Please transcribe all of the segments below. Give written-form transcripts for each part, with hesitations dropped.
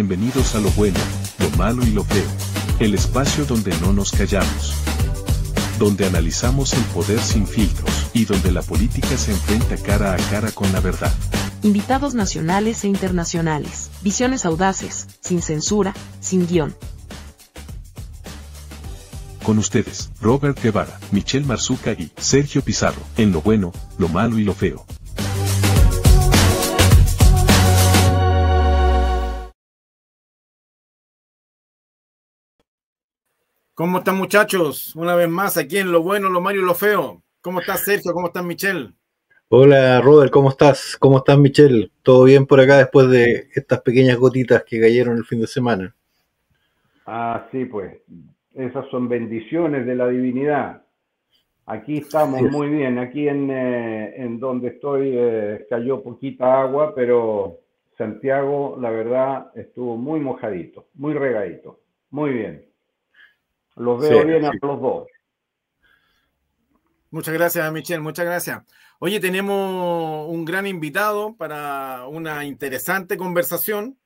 Bienvenidos a Lo Bueno, Lo Malo y Lo Feo. El espacio donde no nos callamos. Donde analizamos el poder sin filtros y donde la política se enfrenta cara a cara con la verdad. Invitados nacionales e internacionales, visiones audaces, sin censura, sin guión. Con ustedes, Robert Guevara, Michelle Marzuca y Sergio Pizarro, en Lo Bueno, Lo Malo y Lo Feo. ¿Cómo están, muchachos? Una vez más aquí en Lo Bueno, Lo Malo y Lo Feo. ¿Cómo estás, Sergio? ¿Cómo estás, Michelle? Hola, Robert, ¿cómo estás? ¿Cómo estás, Michelle? ¿Todo bien por acá después de estas pequeñas gotitas que cayeron el fin de semana? Ah, sí, pues. Esas son bendiciones de la divinidad. Aquí estamos muy bien. Aquí en donde estoy cayó poquita agua, pero Santiago, la verdad, estuvo muy mojadito, muy regadito. Muy bien. Los veo bien a los dos. Muchas gracias, Michelle, muchas gracias. Oye, tenemos un gran invitado para una interesante conversación,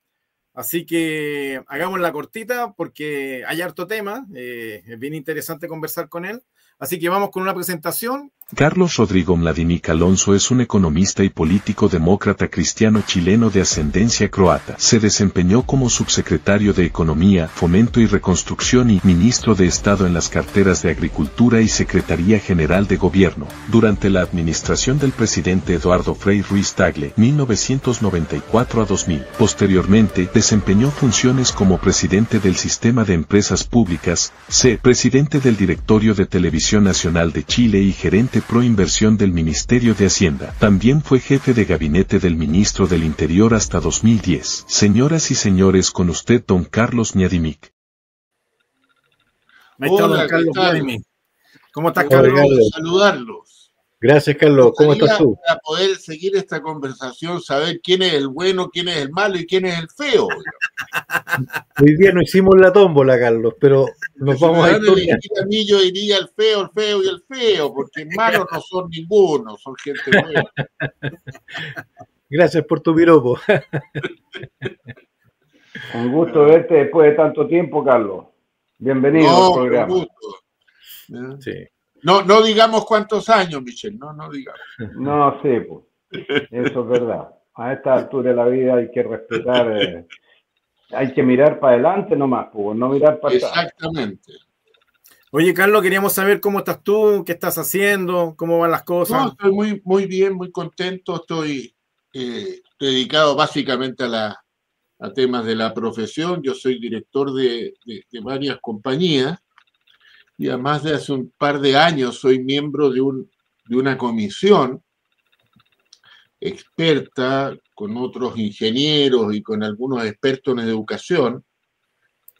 así que hagamos la cortita porque hay harto tema, es bien interesante conversar con él, así que vamos con una presentación. Carlos Rodrigo Mladinic Alonso es un economista y político demócrata cristiano chileno de ascendencia croata. Se desempeñó como subsecretario de Economía, Fomento y Reconstrucción y ministro de Estado en las carteras de Agricultura y Secretaría General de Gobierno, durante la administración del presidente Eduardo Frei Ruiz-Tagle, 1994 a 2000. Posteriormente, desempeñó funciones como presidente del Sistema de Empresas Públicas, presidente del Directorio de Televisión Nacional de Chile y gerente pro inversión del Ministerio de Hacienda. También fue jefe de gabinete del ministro del Interior hasta 2010. Señoras y señores, con usted don Carlos Mladinic. Hola, Carlos Mladinic. ¿Cómo estás, Carlos? Saludarlos. Gracias, Carlos. ¿Cómo estás tú? Para poder seguir esta conversación, saber quién es el bueno, quién es el malo y quién es el feo. Hoy día no hicimos la tómbola, Carlos, pero nos vamos a ir. A mí yo diría el feo y el feo, porque malos no son ninguno, son gente buena. Gracias por tu piropo. Un gusto verte después de tanto tiempo, Carlos. Bienvenido al programa. Un gusto. Sí. No digamos cuántos años, Michelle, no digamos. No, sí, pues. Eso es verdad. A esta altura de la vida hay que respetar, hay que mirar para adelante nomás, pues, no mirar para atrás. Exactamente. Oye, Carlos, queríamos saber cómo estás tú, qué estás haciendo, cómo van las cosas. No, estoy muy bien, muy contento. Estoy dedicado básicamente a temas de la profesión. Yo soy director de varias compañías. Y además de hace un par de años soy miembro de una comisión experta con otros ingenieros y con algunos expertos en educación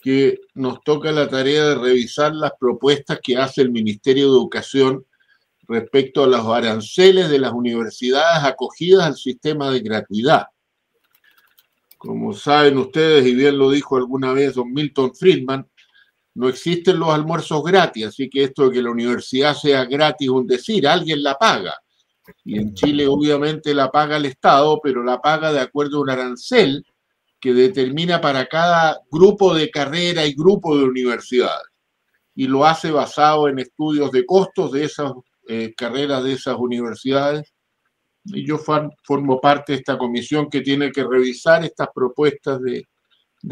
que nos toca la tarea de revisar las propuestas que hace el Ministerio de Educación respecto a los aranceles de las universidades acogidas al sistema de gratuidad. Como saben ustedes, y bien lo dijo alguna vez don Milton Friedman, no existen los almuerzos gratis, así que esto de que la universidad sea gratis es un decir, alguien la paga. Y en Chile obviamente la paga el Estado, pero la paga de acuerdo a un arancel que determina para cada grupo de carrera y grupo de universidades. Y lo hace basado en estudios de costos de esas carreras de esas universidades. Y yo formo parte de esta comisión que tiene que revisar estas propuestas de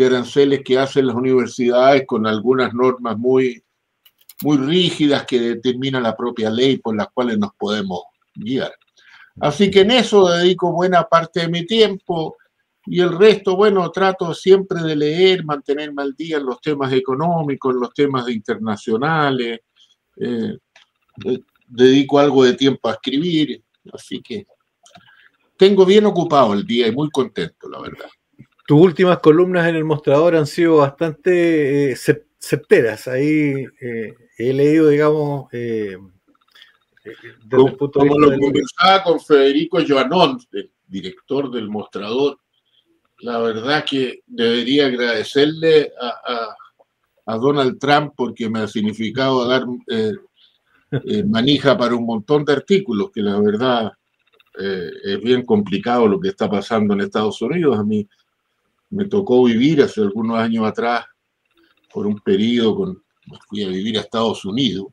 aranceles que hacen las universidades con algunas normas muy rígidas que determina la propia ley por las cuales nos podemos guiar. Así que en eso dedico buena parte de mi tiempo y el resto, bueno, trato siempre de leer, mantenerme al día en los temas económicos, en los temas internacionales, dedico algo de tiempo a escribir, así que tengo bien ocupado el día y muy contento, la verdad. Tus últimas columnas en El Mostrador han sido bastante certeras. Ahí he leído, digamos, como lo conversaba con Federico Joanón, el director del Mostrador, la verdad que debería agradecerle a Donald Trump porque me ha significado dar manija para un montón de artículos, que la verdad es bien complicado lo que está pasando en Estados Unidos. A mí me tocó vivir hace algunos años atrás por un periodo, fui a vivir a Estados Unidos,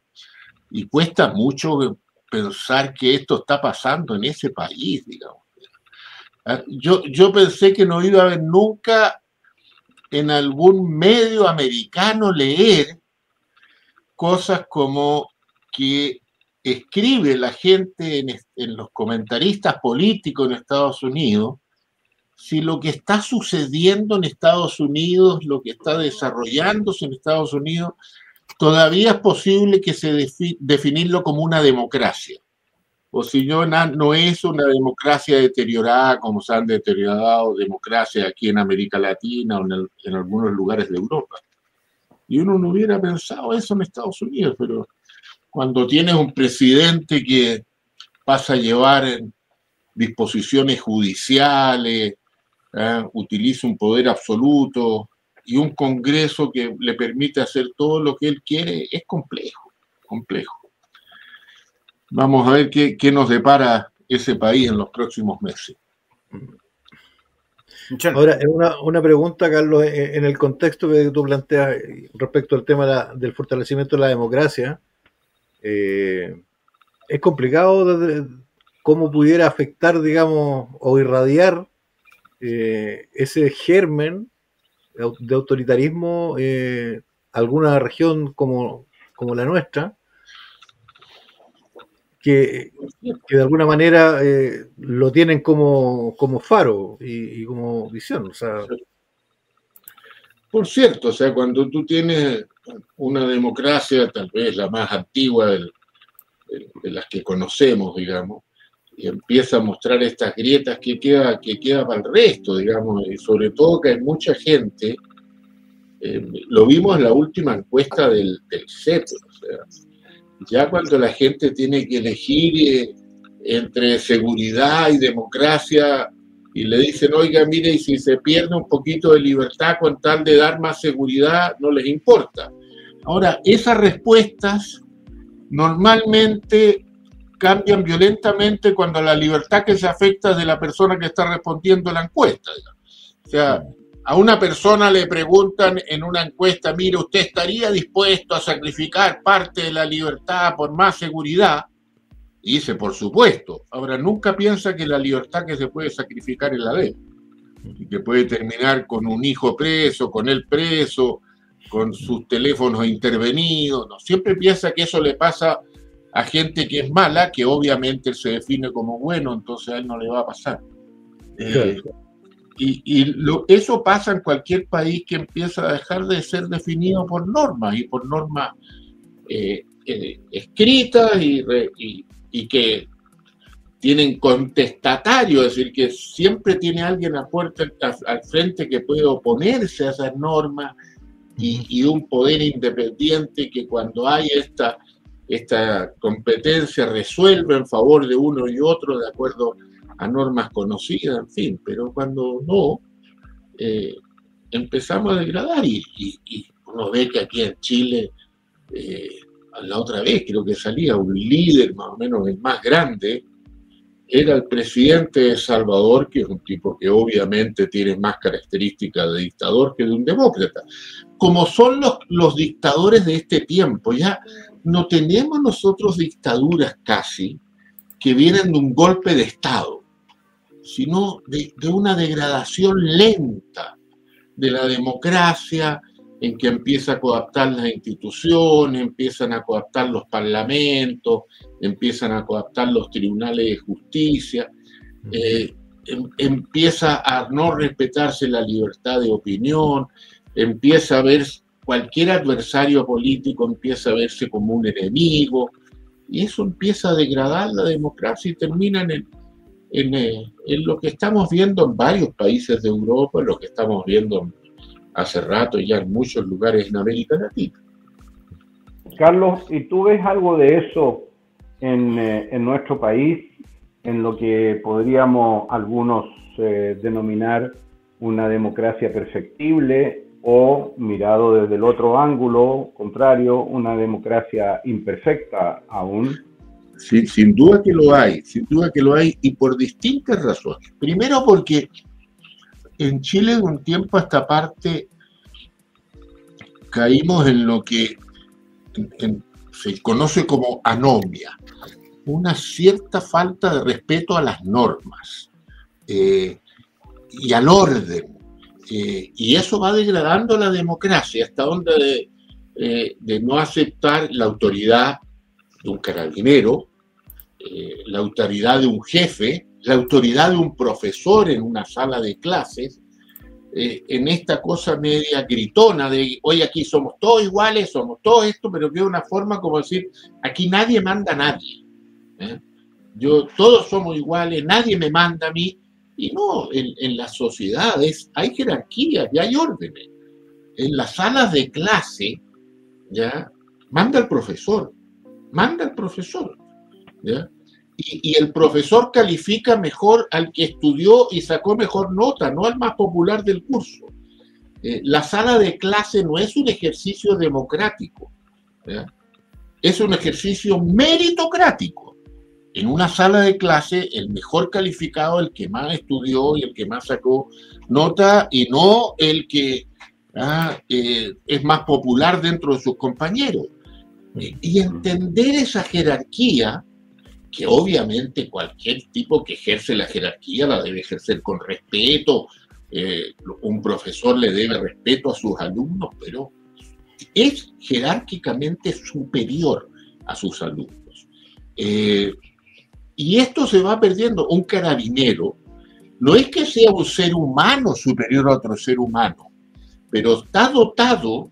y cuesta mucho pensar que esto está pasando en ese país, digamos. Yo pensé que no iba a ver nunca en algún medio americano leer cosas como que escribe la gente en los comentaristas políticos en Estados Unidos, si lo que está sucediendo en Estados Unidos, lo que está desarrollándose en Estados Unidos, todavía es posible que se definirlo como una democracia. O si no es una democracia deteriorada como se han deteriorado democracias aquí en América Latina o en algunos lugares de Europa. Y uno no hubiera pensado eso en Estados Unidos, pero cuando tienes un presidente que pasa a llevar disposiciones judiciales, utiliza un poder absoluto y un Congreso que le permite hacer todo lo que él quiere, es complejo. Vamos a ver qué nos depara ese país en los próximos meses. Ahora, una pregunta, Carlos, en el contexto que tú planteas respecto al tema del fortalecimiento de la democracia, es complicado cómo pudiera afectar, digamos, o irradiar ese germen de autoritarismo alguna región como la nuestra, que de alguna manera lo tienen como faro y como visión. O sea, por cierto, o sea, cuando tú tienes una democracia, tal vez la más antigua de las que conocemos, digamos, y empieza a mostrar estas grietas que queda para el resto, digamos, y sobre todo que hay mucha gente, lo vimos en la última encuesta del CEP, o sea, ya cuando la gente tiene que elegir entre seguridad y democracia y le dicen, oiga, mire, y si se pierde un poquito de libertad con tal de dar más seguridad, no les importa. Ahora, esas respuestas normalmente cambian violentamente cuando la libertad que se afecta es de la persona que está respondiendo la encuesta. O sea, a una persona le preguntan en una encuesta, mire, ¿usted estaría dispuesto a sacrificar parte de la libertad por más seguridad? Y dice, por supuesto. Ahora, nunca piensa que la libertad que se puede sacrificar es la de él. Y que puede terminar con un hijo preso, con él preso, con sus teléfonos intervenidos. No, siempre piensa que eso le pasa a gente que es mala, que obviamente él se define como bueno, entonces a él no le va a pasar. Eso pasa en cualquier país que empieza a dejar de ser definido por normas y por normas escritas y que tienen contestatario, es decir, que siempre tiene alguien al frente que puede oponerse a esas normas y un poder independiente que cuando hay esta competencia resuelve en favor de uno y otro de acuerdo a normas conocidas, en fin, pero cuando no, empezamos a degradar y uno ve que aquí en Chile, la otra vez creo que salía un líder más o menos el más grande, era el presidente de El Salvador, que es un tipo que obviamente tiene más características de dictador que de un demócrata. Como son los dictadores de este tiempo, ya no tenemos nosotros dictaduras casi que vienen de un golpe de Estado, sino de una degradación lenta de la democracia, en que empieza a coaptar las instituciones, empiezan a coaptar los parlamentos, empiezan a coaptar los tribunales de justicia, empieza a no respetarse la libertad de opinión, empieza a ver cualquier adversario político, empieza a verse como un enemigo, y eso empieza a degradar la democracia y termina en lo que estamos viendo en varios países de Europa, en lo que estamos viendo hace rato ya en muchos lugares en América Latina. Carlos, ¿y tú ves algo de eso en nuestro país, en lo que podríamos algunos denominar una democracia perfectible o, mirado desde el otro ángulo contrario, una democracia imperfecta aún? Sí, sin duda que lo hay y por distintas razones. Primero porque en Chile de un tiempo a esta parte caímos en lo que se conoce como anomia, una cierta falta de respeto a las normas y al orden. Y eso va degradando la democracia hasta donde de no aceptar la autoridad de un carabinero, la autoridad de un jefe, la autoridad de un profesor en una sala de clases, en esta cosa media gritona de hoy aquí somos todos iguales, somos todos esto, pero que es una forma como decir, aquí nadie manda a nadie. Todos somos iguales, nadie me manda a mí. Y no, en las sociedades hay jerarquías y hay órdenes. En las salas de clase, ¿ya? Manda el profesor, ¿ya? Y el profesor califica mejor al que estudió y sacó mejor nota, no al más popular del curso. La sala de clase no es un ejercicio democrático, ¿ya? Es un ejercicio meritocrático. En una sala de clase, el mejor calificado, el que más estudió y el que más sacó nota, y no el que es más popular dentro de sus compañeros. Y entender esa jerarquía, que obviamente cualquier tipo que ejerce la jerarquía la debe ejercer con respeto, un profesor le debe respeto a sus alumnos, pero es jerárquicamente superior a sus alumnos. Y esto se va perdiendo. Un carabinero no es que sea un ser humano superior a otro ser humano, pero está dotado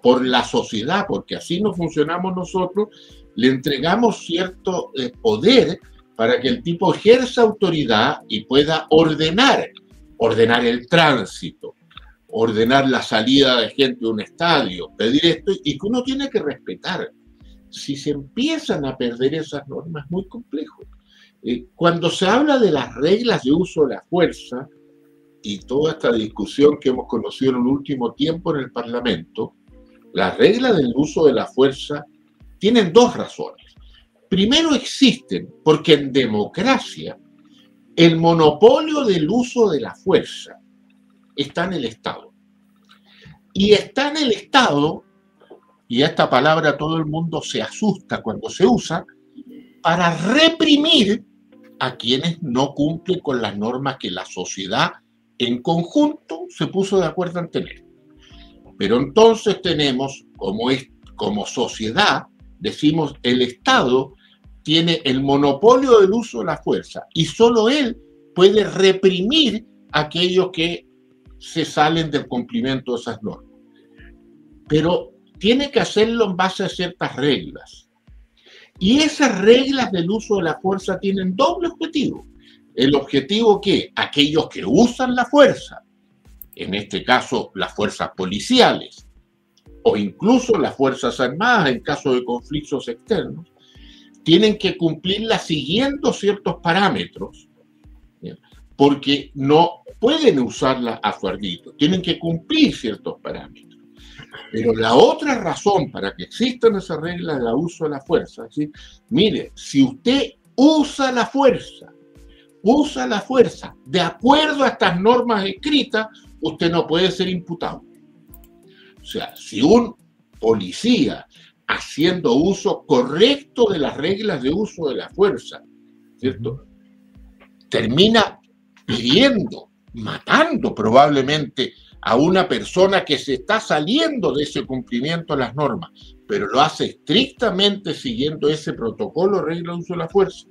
por la sociedad, porque así no funcionamos nosotros, le entregamos cierto poder para que el tipo ejerza autoridad y pueda ordenar el tránsito, ordenar la salida de gente de un estadio, pedir esto, y que uno tiene que respetar. Si se empiezan a perder esas normas, es muy complejo. Cuando se habla de las reglas de uso de la fuerza y toda esta discusión que hemos conocido en el último tiempo en el Parlamento, las reglas del uso de la fuerza tienen dos razones. Primero, existen porque en democracia el monopolio del uso de la fuerza está en el Estado. Y está en el Estado, y a esta palabra todo el mundo se asusta cuando se usa, para reprimir a quienes no cumplen con las normas que la sociedad en conjunto se puso de acuerdo en tener. Pero entonces tenemos, como sociedad, decimos, el Estado tiene el monopolio del uso de la fuerza y solo él puede reprimir a aquellos que se salen del cumplimiento de esas normas. Pero tiene que hacerlo en base a ciertas reglas. Y esas reglas del uso de la fuerza tienen doble objetivo. El objetivo que aquellos que usan la fuerza, en este caso las fuerzas policiales, o incluso las fuerzas armadas en caso de conflictos externos, tienen que cumplirla siguiendo ciertos parámetros, ¿ya? Porque no pueden usarla a su ardito, tienen que cumplir ciertos parámetros. Pero la otra razón para que existan esas reglas de uso de la fuerza, ¿sí? Mire, si usted usa la fuerza de acuerdo a estas normas escritas, usted no puede ser imputado. O sea, si un policía haciendo uso correcto de las reglas de uso de la fuerza, ¿cierto?, termina pidiendo, matando probablemente a una persona que se está saliendo de ese cumplimiento de las normas, pero lo hace estrictamente siguiendo ese protocolo de regla de uso de la fuerza,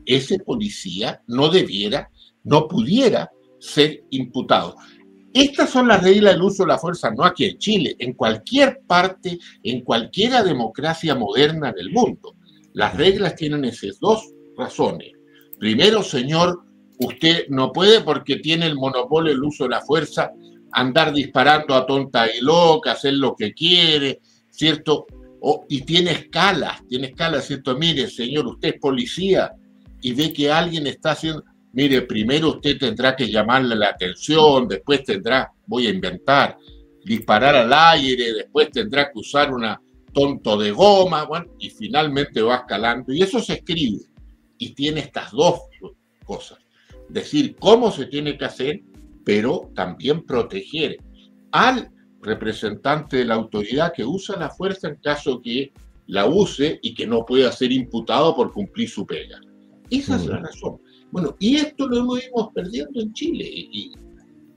ese policía no pudiera ser imputado. Estas son las reglas del uso de la fuerza, no aquí en Chile, en cualquier parte, en cualquier democracia moderna del mundo. Las reglas tienen esas dos razones. Primero, señor, usted no puede, porque tiene el monopolio del uso de la fuerza, andar disparando a tonta y loca, hacer lo que quiere, ¿cierto? Y tiene escalas, ¿cierto? Mire, señor, usted es policía y ve que alguien está haciendo... Mire, primero usted tendrá que llamarle la atención, después tendrá, voy a inventar, disparar al aire, después tendrá que usar una tonto de goma, bueno, y finalmente va escalando. Y eso se escribe y tiene estas dos cosas. Decir cómo se tiene que hacer, pero también proteger al representante de la autoridad que usa la fuerza en caso que la use y que no pueda ser imputado por cumplir su pega. Esa es la razón. Bueno, y esto lo hemos perdiendo en Chile. Y,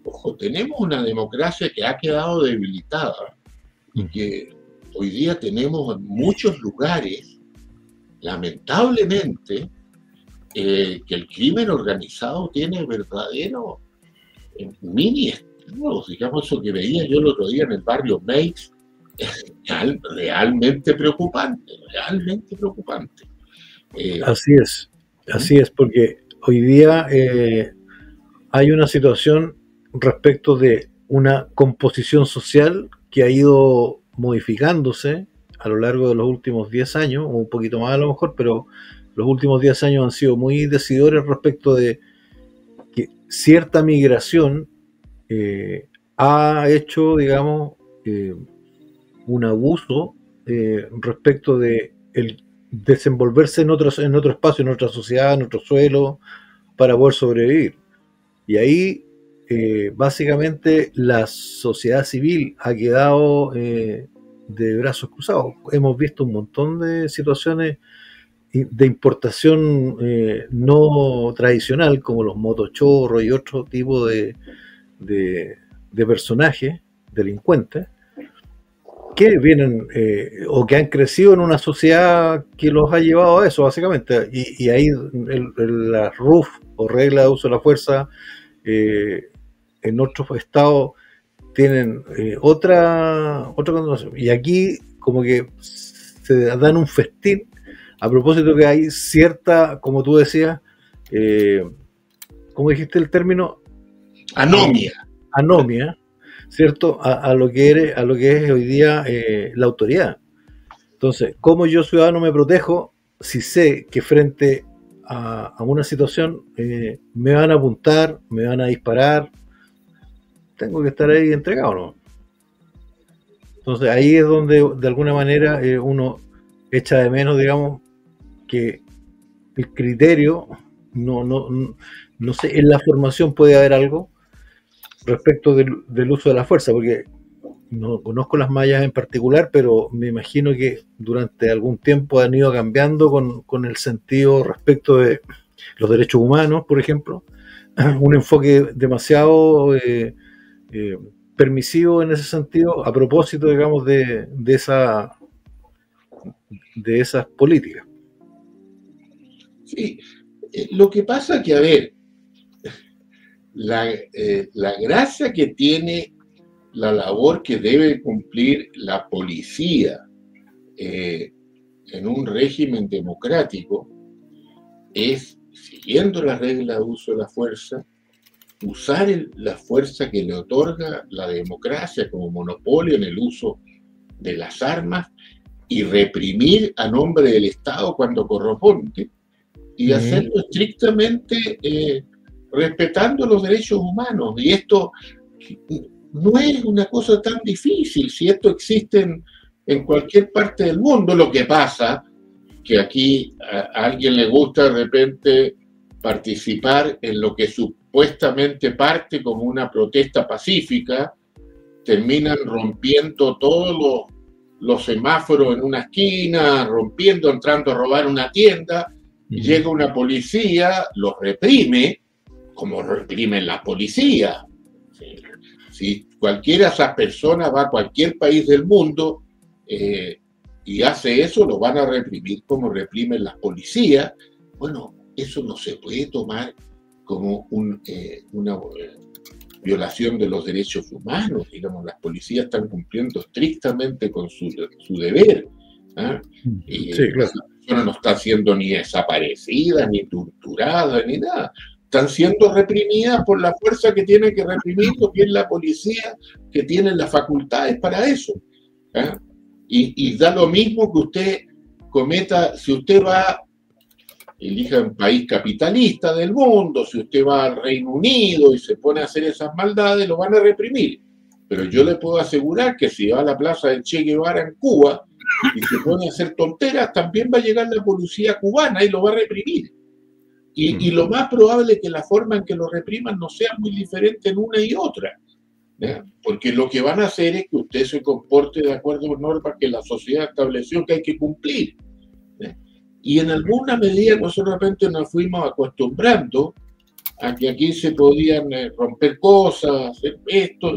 ojo, tenemos una democracia que ha quedado debilitada y que hoy día tenemos en muchos lugares, lamentablemente, que el crimen organizado tiene verdaderos mini estados, digamos, eso que veía yo el otro día en el barrio Meix, es realmente preocupante, realmente preocupante. Así es, porque hoy día hay una situación respecto de una composición social que ha ido modificándose a lo largo de los últimos 10 años, o un poquito más a lo mejor, pero los últimos 10 años han sido muy decidores respecto de que cierta migración ha hecho, digamos, un abuso respecto de el desenvolverse en otro espacio, en otra sociedad, en otro suelo, para poder sobrevivir. Y ahí, básicamente, la sociedad civil ha quedado de brazos cruzados. Hemos visto un montón de situaciones de importación no tradicional, como los motochorros y otro tipo de personajes, delincuentes, que vienen o que han crecido en una sociedad que los ha llevado a eso, básicamente. Y ahí la RUF o regla de uso de la fuerza en otros estados tienen otra connotación. Y aquí como que se dan un festín a propósito que hay cierta, como tú decías, ¿cómo dijiste el término? Anomia, ¿cierto? A lo que es hoy día la autoridad. Entonces, ¿cómo yo ciudadano me protejo si sé que frente a una situación me van a apuntar, me van a disparar? Tengo que estar ahí entregado, ¿no? Entonces ahí es donde de alguna manera uno echa de menos, digamos, que el criterio, no sé, en la formación puede haber algo respecto del uso de la fuerza, porque no conozco las mallas en particular, pero me imagino que durante algún tiempo han ido cambiando con el sentido respecto de los derechos humanos, por ejemplo, un enfoque demasiado permisivo en ese sentido, a propósito, digamos, de esas políticas. Sí, lo que pasa que, a ver, la gracia que tiene la labor que debe cumplir la policía en un régimen democrático es, siguiendo la regla de uso de la fuerza, usar la fuerza que le otorga la democracia como monopolio en el uso de las armas y reprimir a nombre del Estado cuando corresponde y hacerlo estrictamente respetando los derechos humanos. Y esto no es una cosa tan difícil, si esto existe en cualquier parte del mundo. Lo que pasa que aquí a alguien le gusta de repente participar en lo que supuestamente parte como una protesta pacífica, terminan rompiendo todos los semáforos en una esquina, entrando a robar una tienda, y llega una policía, los reprime, como reprimen las policías. Si cualquiera de esas personas va a cualquier país del mundo y hace eso, lo van a reprimir como reprimen las policías. Bueno, eso no se puede tomar como una violación de los derechos humanos. Digamos, las policías están cumpliendo estrictamente con su deber. Y sí, claro. Esa persona no está siendo ni desaparecida, ni torturada, ni nada. Están siendo reprimidas por la fuerza que tiene que reprimir, que es la policía, que tiene las facultades para eso. Y da lo mismo que usted cometa, si usted va, elija un país capitalista del mundo, si usted va al Reino Unido y se pone a hacer esas maldades, lo van a reprimir. Pero yo le puedo asegurar que si va a la plaza del Che Guevara en Cuba y se pone a hacer tonteras, también va a llegar la policía cubana y lo va a reprimir. Y lo más probable es que la forma en que lo repriman no sea muy diferente en una y otra. ¿Ya? Porque lo que van a hacer es que usted se comporte de acuerdo con normas que la sociedad estableció que hay que cumplir. ¿Ya? Y en alguna medida nosotros de repente nos fuimos acostumbrando a que aquí se podían romper cosas, hacer esto,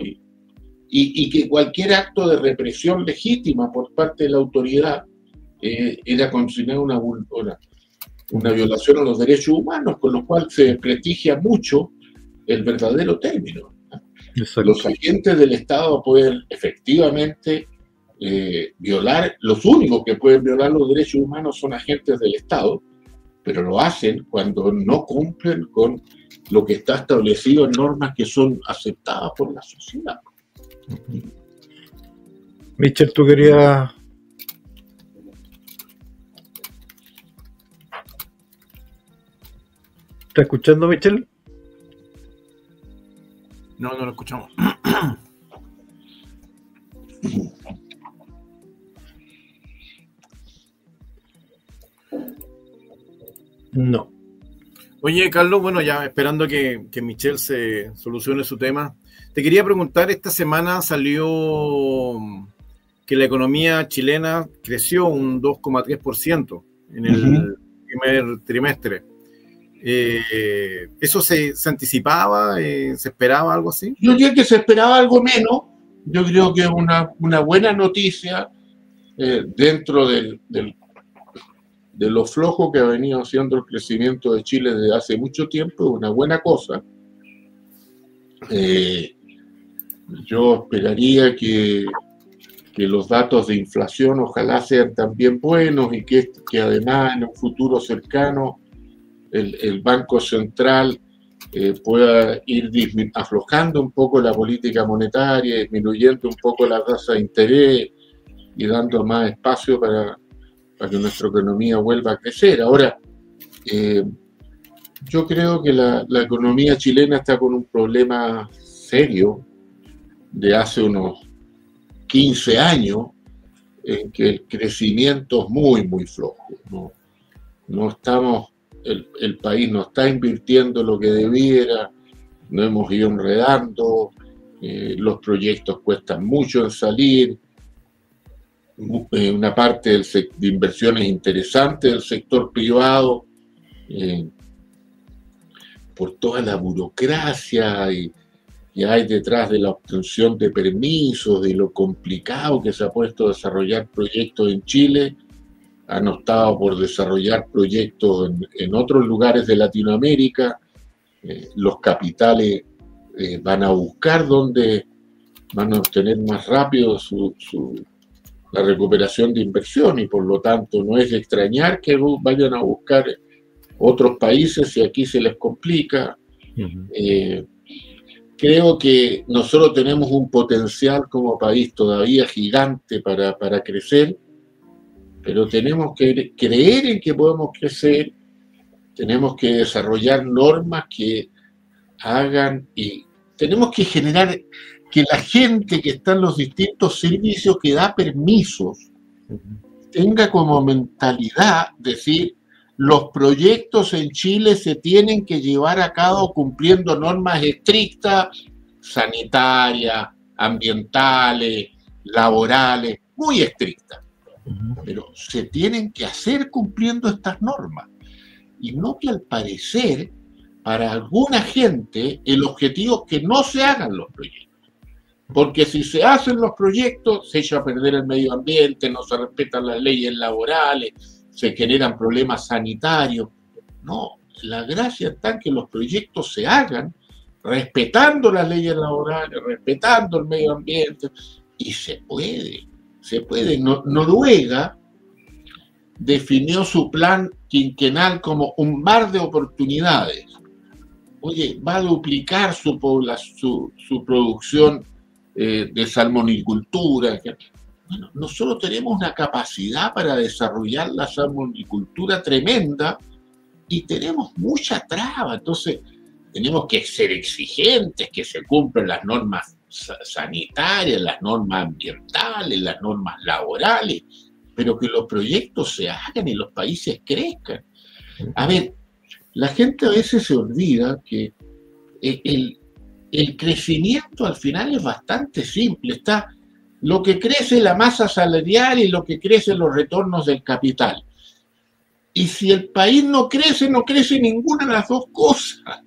y que cualquier acto de represión legítima por parte de la autoridad era considerado una violación a los derechos humanos, con lo cual se desprestigia mucho el verdadero término. Exacto. Los agentes del Estado pueden efectivamente violar, los únicos que pueden violar los derechos humanos son agentes del Estado, pero lo hacen cuando no cumplen con lo que está establecido en normas que son aceptadas por la sociedad. Michel, tú querías... ¿Estás escuchando, Michel? No, no lo escuchamos. No. Oye, Carlos, bueno, ya esperando que Michel se solucione su tema, te quería preguntar, esta semana salió que la economía chilena creció un 2,3% en el primer trimestre. ¿Eso se anticipaba? ¿Se esperaba algo así? Yo diría que se esperaba algo menos. Yo creo que es una buena noticia dentro de lo flojo que ha venido siendo el crecimiento de Chile desde hace mucho tiempo. Es una buena cosa. Yo esperaría que los datos de inflación ojalá sean también buenos y que además en un futuro cercano el Banco Central pueda ir aflojando un poco la política monetaria, disminuyendo un poco la tasa de interés y dando más espacio para que nuestra economía vuelva a crecer. Ahora, yo creo que la economía chilena está con un problema serio de hace unos 15 años en que el crecimiento es muy, muy flojo. No estamos... El país no está invirtiendo lo que debiera, no hemos ido enredando, los proyectos cuestan mucho en salir, una parte de inversiones interesantes del sector privado, por toda la burocracia que hay detrás de la obtención de permisos, de lo complicado que se ha puesto a desarrollar proyectos en Chile. Han optado por desarrollar proyectos en otros lugares de Latinoamérica. Los capitales van a buscar dónde van a obtener más rápido la recuperación de inversión y por lo tanto no es de extrañar que vayan a buscar otros países si aquí se les complica. Creo que nosotros tenemos un potencial como país todavía gigante para crecer, pero tenemos que creer en que podemos crecer, tenemos que desarrollar normas que hagan y tenemos que generar que la gente que está en los distintos servicios que da permisos tenga como mentalidad decir, los proyectos en Chile se tienen que llevar a cabo cumpliendo normas estrictas, sanitarias, ambientales, laborales, muy estrictas. Pero se tienen que hacer cumpliendo estas normas. Y no que al parecer, para alguna gente, el objetivo es que no se hagan los proyectos. Porque si se hacen los proyectos, se echa a perder el medio ambiente, no se respetan las leyes laborales, se generan problemas sanitarios. No, la gracia está en que los proyectos se hagan respetando las leyes laborales, respetando el medio ambiente, y se puede. Noruega definió su plan quinquenal como un mar de oportunidades. Oye, va a duplicar su producción de salmonicultura. Bueno, nosotros tenemos una capacidad para desarrollar la salmonicultura tremenda y tenemos mucha traba. Entonces, tenemos que ser exigentes, que se cumplan las normas sanitarias, las normas ambientales, las normas laborales, pero que los proyectos se hagan y los países crezcan. A ver, la gente a veces se olvida que el crecimiento al final es bastante simple. Está lo que crece la masa salarial y lo que crecen los retornos del capital. Y si el país no crece ninguna de las dos cosas.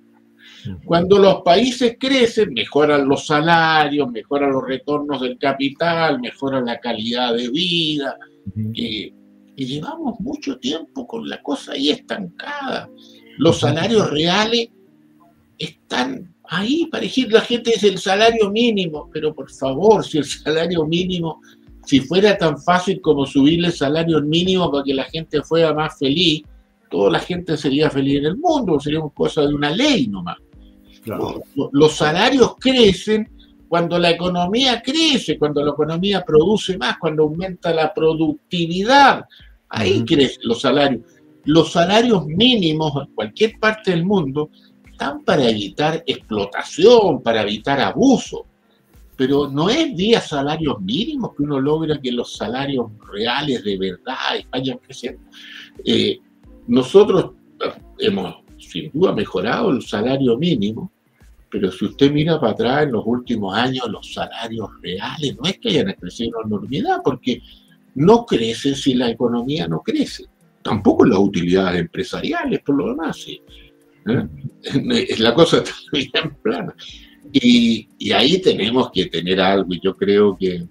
Cuando los países crecen, mejoran los salarios, mejoran los retornos del capital, mejoran la calidad de vida. Y llevamos mucho tiempo con la cosa ahí estancada. Los salarios reales están ahí, para decir, la gente dice el salario mínimo, pero por favor, si el salario mínimo, si fuera tan fácil como subirle el salario mínimo para que la gente fuera más feliz, toda la gente sería feliz en el mundo, sería una cosa de una ley nomás. Claro. Los salarios crecen cuando la economía crece, cuando la economía produce más, cuando aumenta la productividad. Ahí crecen los salarios. Los salarios mínimos en cualquier parte del mundo están para evitar explotación, para evitar abuso. Pero no es vía salarios mínimos que uno logra que los salarios reales de verdad vayan creciendo. Nosotros hemos sin duda mejorado el salario mínimo, pero si usted mira para atrás en los últimos años, los salarios reales no es que hayan crecido en enormidad, porque no crecen si la economía no crece. Tampoco las utilidades empresariales, por lo demás, sí. La cosa está bien plana. Y ahí tenemos que tener algo, y yo creo que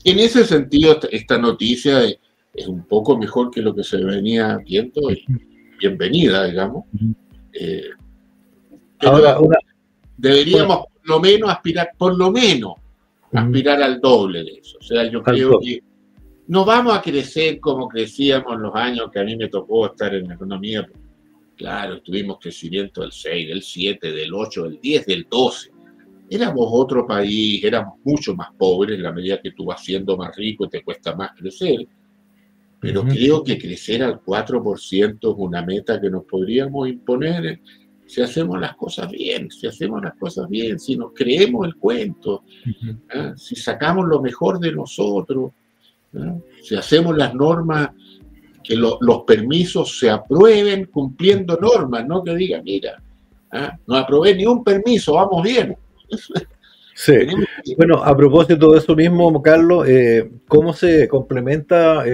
en ese sentido esta noticia es un poco mejor que lo que se venía viendo, y bienvenida, digamos. Ahora, deberíamos por lo menos aspirar al doble de eso. O sea, yo creo que no vamos a crecer como crecíamos en los años que a mí me tocó estar en la economía. Claro, tuvimos crecimiento del 6, del 7, del 8, del 10, del 12. Éramos otro país, éramos mucho más pobres en la medida que tú vas siendo más rico y te cuesta más crecer. Pero creo que crecer al 4% es una meta que nos podríamos imponer si hacemos las cosas bien, si nos creemos el cuento, si sacamos lo mejor de nosotros, si hacemos las normas, que los permisos se aprueben cumpliendo normas, no que digan, mira, no aprobé ni un permiso, vamos bien. Sí, bueno, a propósito de eso mismo, Carlos, ¿cómo se complementa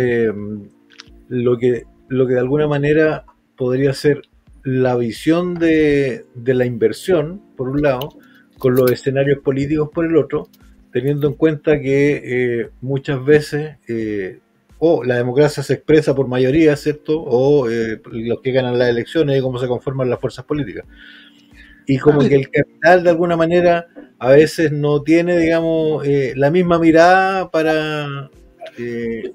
lo que de alguna manera podría ser la visión de la inversión, por un lado, con los escenarios políticos por el otro, teniendo en cuenta que muchas veces o la democracia se expresa por mayoría, ¿cierto? O los que ganan las elecciones y cómo se conforman las fuerzas políticas. Y como que el capital de alguna manera a veces no tiene, digamos, la misma mirada para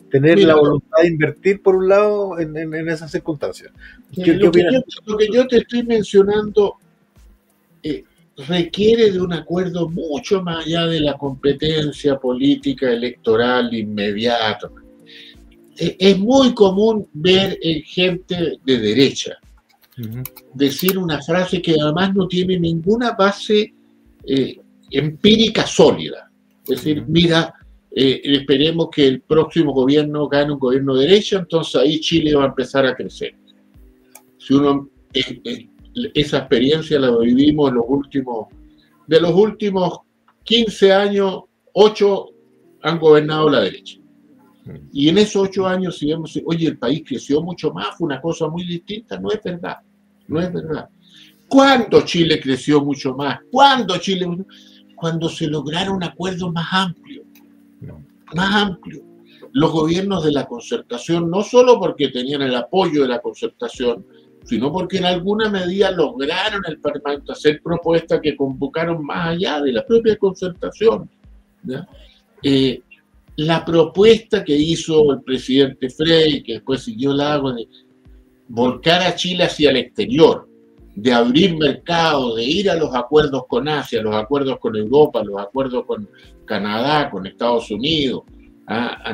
tener la voluntad de invertir por un lado en esas circunstancias. Lo que yo te estoy mencionando requiere de un acuerdo mucho más allá de la competencia política electoral inmediata. Es muy común ver gente de derecha decir una frase que además no tiene ninguna base empírica sólida. Es decir, mira, esperemos que el próximo gobierno gane un gobierno de derecha, entonces ahí Chile va a empezar a crecer. Si uno esa experiencia la vivimos de los últimos 15 años, 8 han gobernado la derecha. Y en esos 8 años, si vemos, oye, el país creció mucho más, fue una cosa muy distinta, no es verdad, no es verdad. ¿Cuándo Chile creció mucho más? ¿Cuándo Chile? Cuando se lograron acuerdos más amplios, más amplios. Los gobiernos de la concertación, no solo porque tenían el apoyo de la concertación, sino porque en alguna medida lograron el Parlamento hacer propuestas que convocaron más allá de la propia concertación, ¿ya? La propuesta que hizo el presidente Frey, que después siguió Lagos, de volcar a Chile hacia el exterior, de abrir mercados, de ir a los acuerdos con Asia, los acuerdos con Europa, los acuerdos con Canadá, con Estados Unidos, a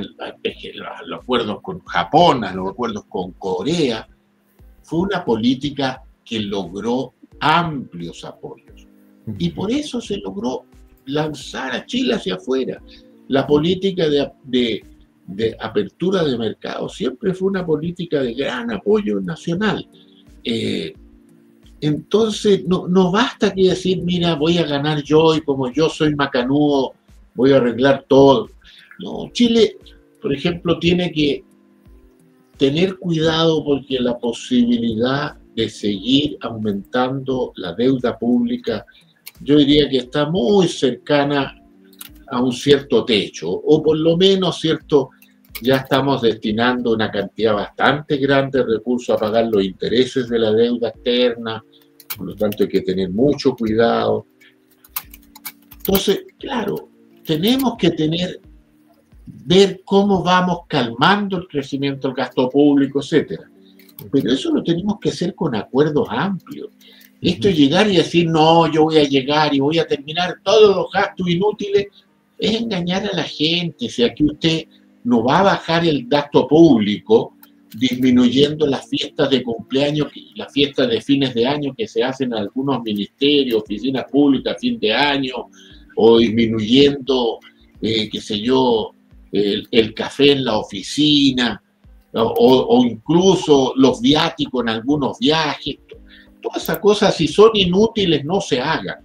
los acuerdos con Japón, a los acuerdos con Corea, fue una política que logró amplios apoyos. Y por eso se logró lanzar a Chile hacia afuera. La política de apertura de mercado siempre fue una política de gran apoyo nacional. Entonces, no basta que decir, mira, voy a ganar yo y como yo soy macanudo, voy a arreglar todo. No, Chile, por ejemplo, tiene que tener cuidado porque la posibilidad de seguir aumentando la deuda pública, yo diría que está muy cercana a un cierto techo, o por lo menos ya estamos destinando una cantidad bastante grande de recursos a pagar los intereses de la deuda externa, por lo tanto hay que tener mucho cuidado. Entonces, claro, tenemos que ver cómo vamos calmando el crecimiento del gasto público, etcétera. Pero eso lo tenemos que hacer con acuerdos amplios. Esto es llegar y decir, no, yo voy a llegar y voy a terminar todos los gastos inútiles, es engañar a la gente. O sea, que usted no va a bajar el gasto público disminuyendo las fiestas de cumpleaños, las fiestas de fines de año que se hacen en algunos ministerios, oficinas públicas a fin de año, o disminuyendo, qué sé yo, el café en la oficina, o incluso los viáticos en algunos viajes. Todas esas cosas, si son inútiles, no se hagan,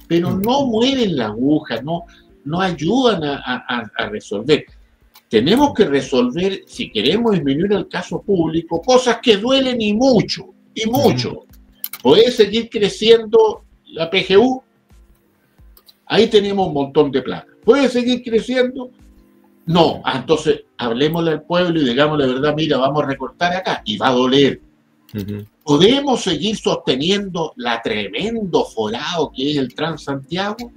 pero no mueven la aguja, no ayudan a resolver. Tenemos que resolver, si queremos disminuir el gasto público, cosas que duelen y mucho, y mucho. ¿Puede seguir creciendo la PGU? Ahí tenemos un montón de plata. ¿Puede seguir creciendo? No. Entonces, hablemosle al pueblo y digamos la verdad, mira, vamos a recortar acá, y va a doler. ¿Podemos seguir sosteniendo la tremendo forado que es el Transantiago?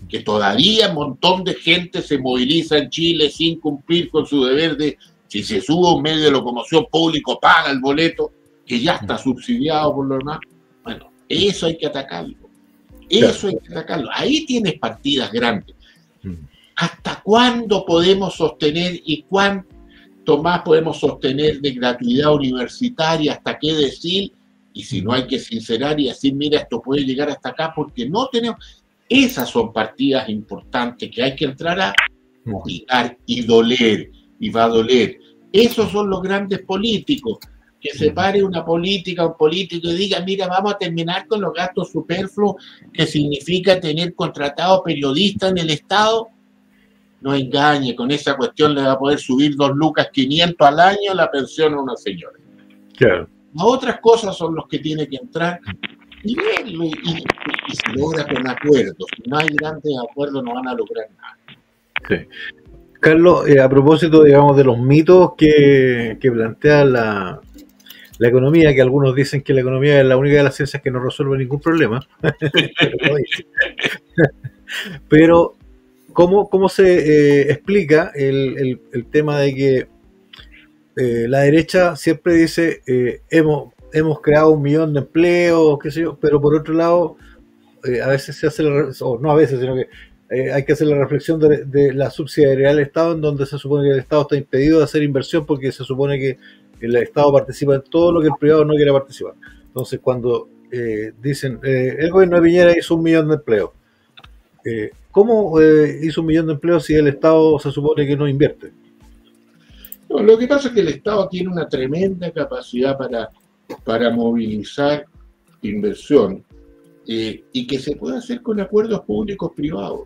Que todavía un montón de gente se moviliza en Chile sin cumplir con su deber de, si se sube a un medio de locomoción público, paga el boleto, que ya está subsidiado por lo demás. Bueno, eso hay que atacarlo. Eso hay que atacarlo. Ahí tienes partidas grandes. ¿Hasta cuándo podemos sostener y cuánto más podemos sostener de gratuidad universitaria? ¿Hasta qué decir? Y si no, hay que sincerar y decir, mira, esto puede llegar hasta acá porque no tenemos... Esas son partidas importantes que hay que entrar a modificar y doler, y va a doler. Esos son los grandes políticos. Que se pare una política, un político y diga, mira, vamos a terminar con los gastos superfluos, que significa tener contratado periodistas en el Estado. No engañe, con esa cuestión le va a poder subir 2.500 lucas al año la pensión a una señora. Claro. Otras cosas son los que tiene que entrar y verlo, y se logra con acuerdos. Si no hay grandes acuerdos, no van a lograr nada. Sí. Carlos, a propósito, digamos, de los mitos que plantea la economía, que algunos dicen que la economía es la única de las ciencias que no resuelve ningún problema. Pero ¿cómo se explica el tema de que la derecha siempre dice hemos creado 1 millón de empleos, qué sé yo, pero por otro lado, a veces se hace, o no a veces, sino que hay que hacer la reflexión de la subsidiariedad del Estado, en donde se supone que el Estado está impedido de hacer inversión porque se supone que el Estado participa en todo lo que el privado no quiere participar. Entonces, cuando dicen, el gobierno de Piñera hizo 1 millón de empleos, ¿cómo hizo 1 millón de empleos si el Estado se supone que no invierte? No, lo que pasa es que el Estado tiene una tremenda capacidad para movilizar inversión y que se puede hacer con acuerdos públicos-privados.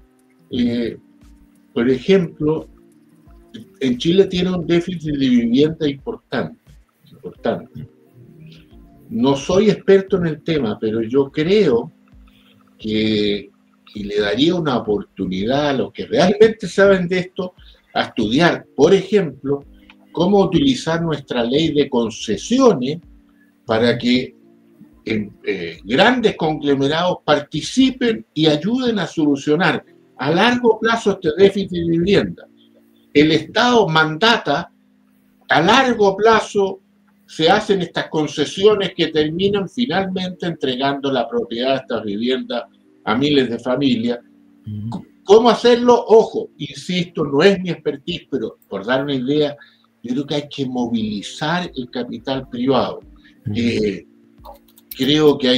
Por ejemplo, en Chile tiene un déficit de vivienda importante. No soy experto en el tema, pero yo creo que le daría una oportunidad a los que realmente saben de esto a estudiar, por ejemplo, cómo utilizar nuestra ley de concesiones para que grandes conglomerados participen y ayuden a solucionar a largo plazo este déficit de vivienda. El Estado mandata, a largo plazo se hacen estas concesiones que terminan finalmente entregando la propiedad de estas viviendas a miles de familias. ¿Cómo hacerlo? Ojo, insisto, no es mi expertise, pero por dar una idea, yo creo que hay que movilizar el capital privado. Creo que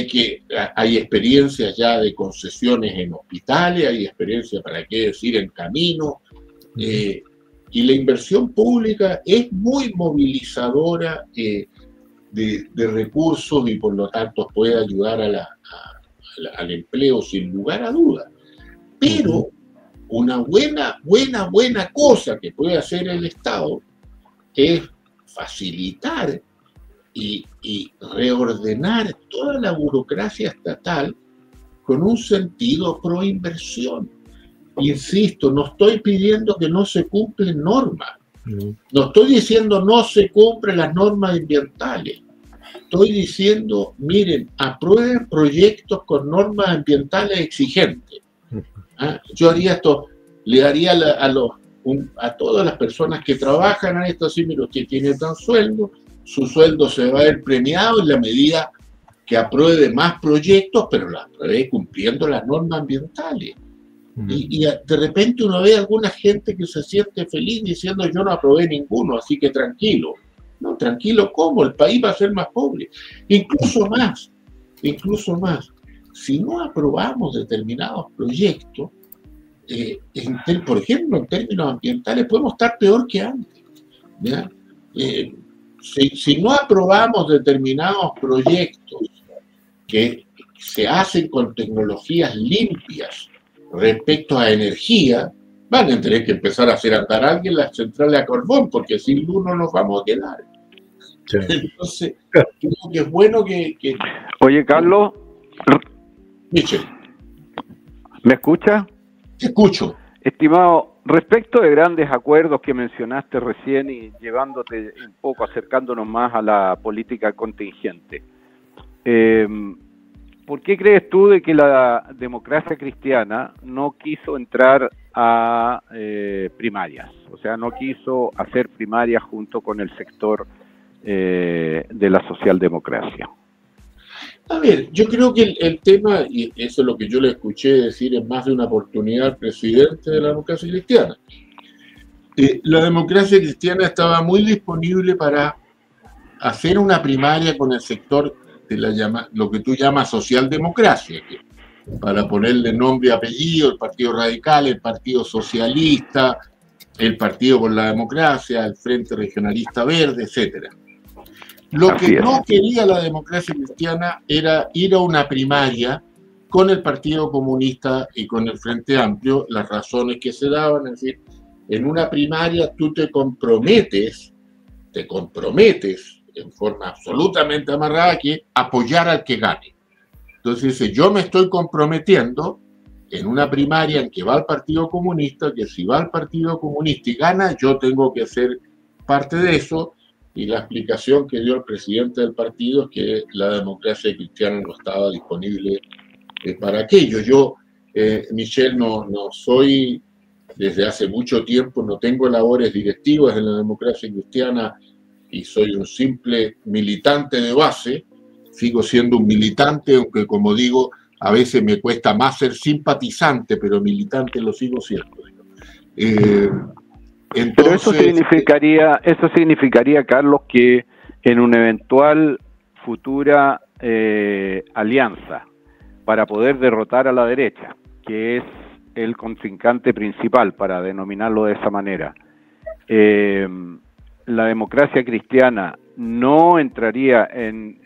hay experiencias ya de concesiones en hospitales, hay experiencias, para qué decir, en caminos, y la inversión pública es muy movilizadora de recursos y por lo tanto puede ayudar al empleo sin lugar a dudas. Pero una buena cosa que puede hacer el Estado es facilitar y reordenar toda la burocracia estatal con un sentido pro inversión. Insisto, no estoy pidiendo que no se cumplen normas. No estoy diciendo no se cumplen las normas ambientales. Estoy diciendo, miren, aprueben proyectos con normas ambientales exigentes. ¿Ah? Yo haría esto, le daría a todas las personas que trabajan en esto, así, mira, usted tiene tan sueldo, su sueldo se va a ver premiado en la medida que apruebe más proyectos, pero la apruebe cumpliendo las normas ambientales. Y de repente uno ve a alguna gente que se siente feliz diciendo yo no aprobé ninguno, así que tranquilo. No, tranquilo, ¿cómo? El país va a ser más pobre. Incluso más. Si no aprobamos determinados proyectos, por ejemplo, en términos ambientales, podemos estar peor que antes. ¿Ya? Si no aprobamos determinados proyectos que se hacen con tecnologías limpias respecto a energía, van a tener que empezar a hacer andar alguien las centrales a carbón, porque sin luz no nos vamos a quedar. Sí. Entonces, creo que es bueno que... Oye, Carlos. Michel. ¿Me escucha? Te escucho. Estimado, respecto de grandes acuerdos que mencionaste recién y llevándote un poco, acercándonos más a la política contingente, ¿por qué crees tú de que la democracia cristiana no quiso entrar a primarias? O sea, no quiso hacer primarias junto con el sector de la socialdemocracia. A ver, yo creo que el tema, y eso es lo que yo le escuché decir en más de una oportunidad al presidente de la democracia cristiana, la democracia cristiana estaba muy disponible para hacer una primaria con el sector de lo que tú llamas socialdemocracia, para ponerle nombre y apellido, el Partido Radical, el Partido Socialista, el Partido por la Democracia, el Frente Regionalista Verde, etcétera. Lo que no quería la democracia cristiana era ir a una primaria con el Partido Comunista y con el Frente Amplio, las razones que se daban, es decir, en una primaria tú te comprometes en forma absolutamente amarrada a que apoyar al que gane. Entonces dice, yo me estoy comprometiendo en una primaria en que va el Partido Comunista, que si va el Partido Comunista y gana, yo tengo que ser parte de eso. Y la explicación que dio el presidente del partido es que la democracia cristiana no estaba disponible para aquello. Yo, Michel, no soy, desde hace mucho tiempo, no tengo labores directivas en la democracia cristiana y soy un simple militante de base. Sigo siendo un militante, aunque como digo, a veces me cuesta más ser simpatizante, pero militante lo sigo siendo. Entonces, pero eso significaría, Carlos, que en una eventual futura alianza para poder derrotar a la derecha, que es el contrincante principal, para denominarlo de esa manera, la democracia cristiana no entraría en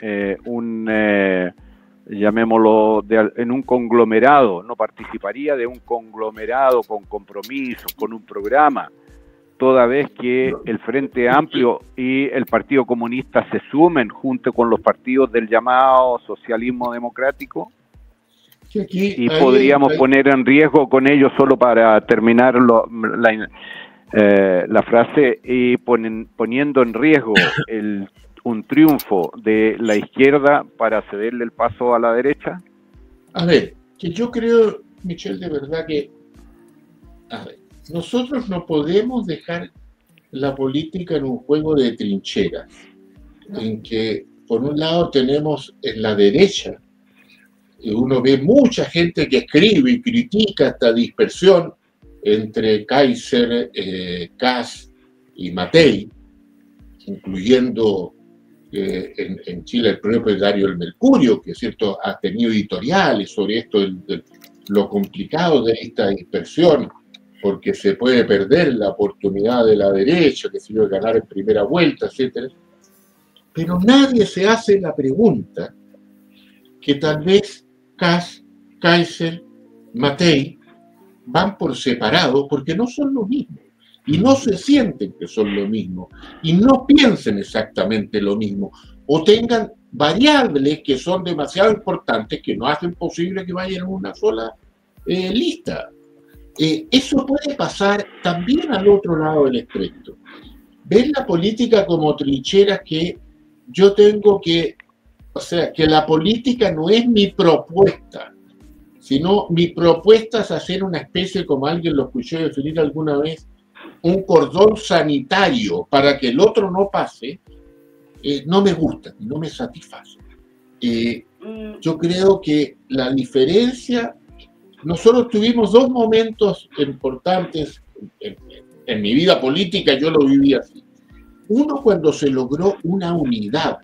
llamémoslo, en un conglomerado, no participaría de un conglomerado con compromisos, con un programa, toda vez que el Frente Amplio y el Partido Comunista se sumen junto con los partidos del llamado socialismo democrático, y podríamos poner en riesgo con ellos, solo para terminar la frase, y poniendo en riesgo un triunfo de la izquierda para cederle el paso a la derecha. A ver, que yo creo, Michel, de verdad que, a ver, nosotros no podemos dejar la política en un juego de trincheras, en que por un lado tenemos en la derecha, y uno ve mucha gente que escribe y critica esta dispersión entre Kaiser, Kass y Matei, incluyendo en Chile el propietario del Mercurio, que es cierto, ha tenido editoriales sobre esto, lo complicado de esta dispersión, porque se puede perder la oportunidad de la derecha, que se iba a ganar en primera vuelta, etc. Pero nadie se hace la pregunta que tal vez Kass, Kaiser, Matei van por separado porque no son lo mismo y no se sienten que son lo mismo y no piensen exactamente lo mismo o tengan variables que son demasiado importantes que no hacen posible que vayan en una sola lista. Eso puede pasar también al otro lado del espectro. Ven la política como trincheras que yo tengo que, o sea, que la política no es mi propuesta, sino mi propuesta es hacer una especie, como alguien lo escuché definir alguna vez, un cordón sanitario para que el otro no pase, no me gusta, no me satisface. Yo creo que la diferencia, nosotros tuvimos dos momentos importantes en mi vida política, yo lo viví así. Uno, cuando se logró una unidad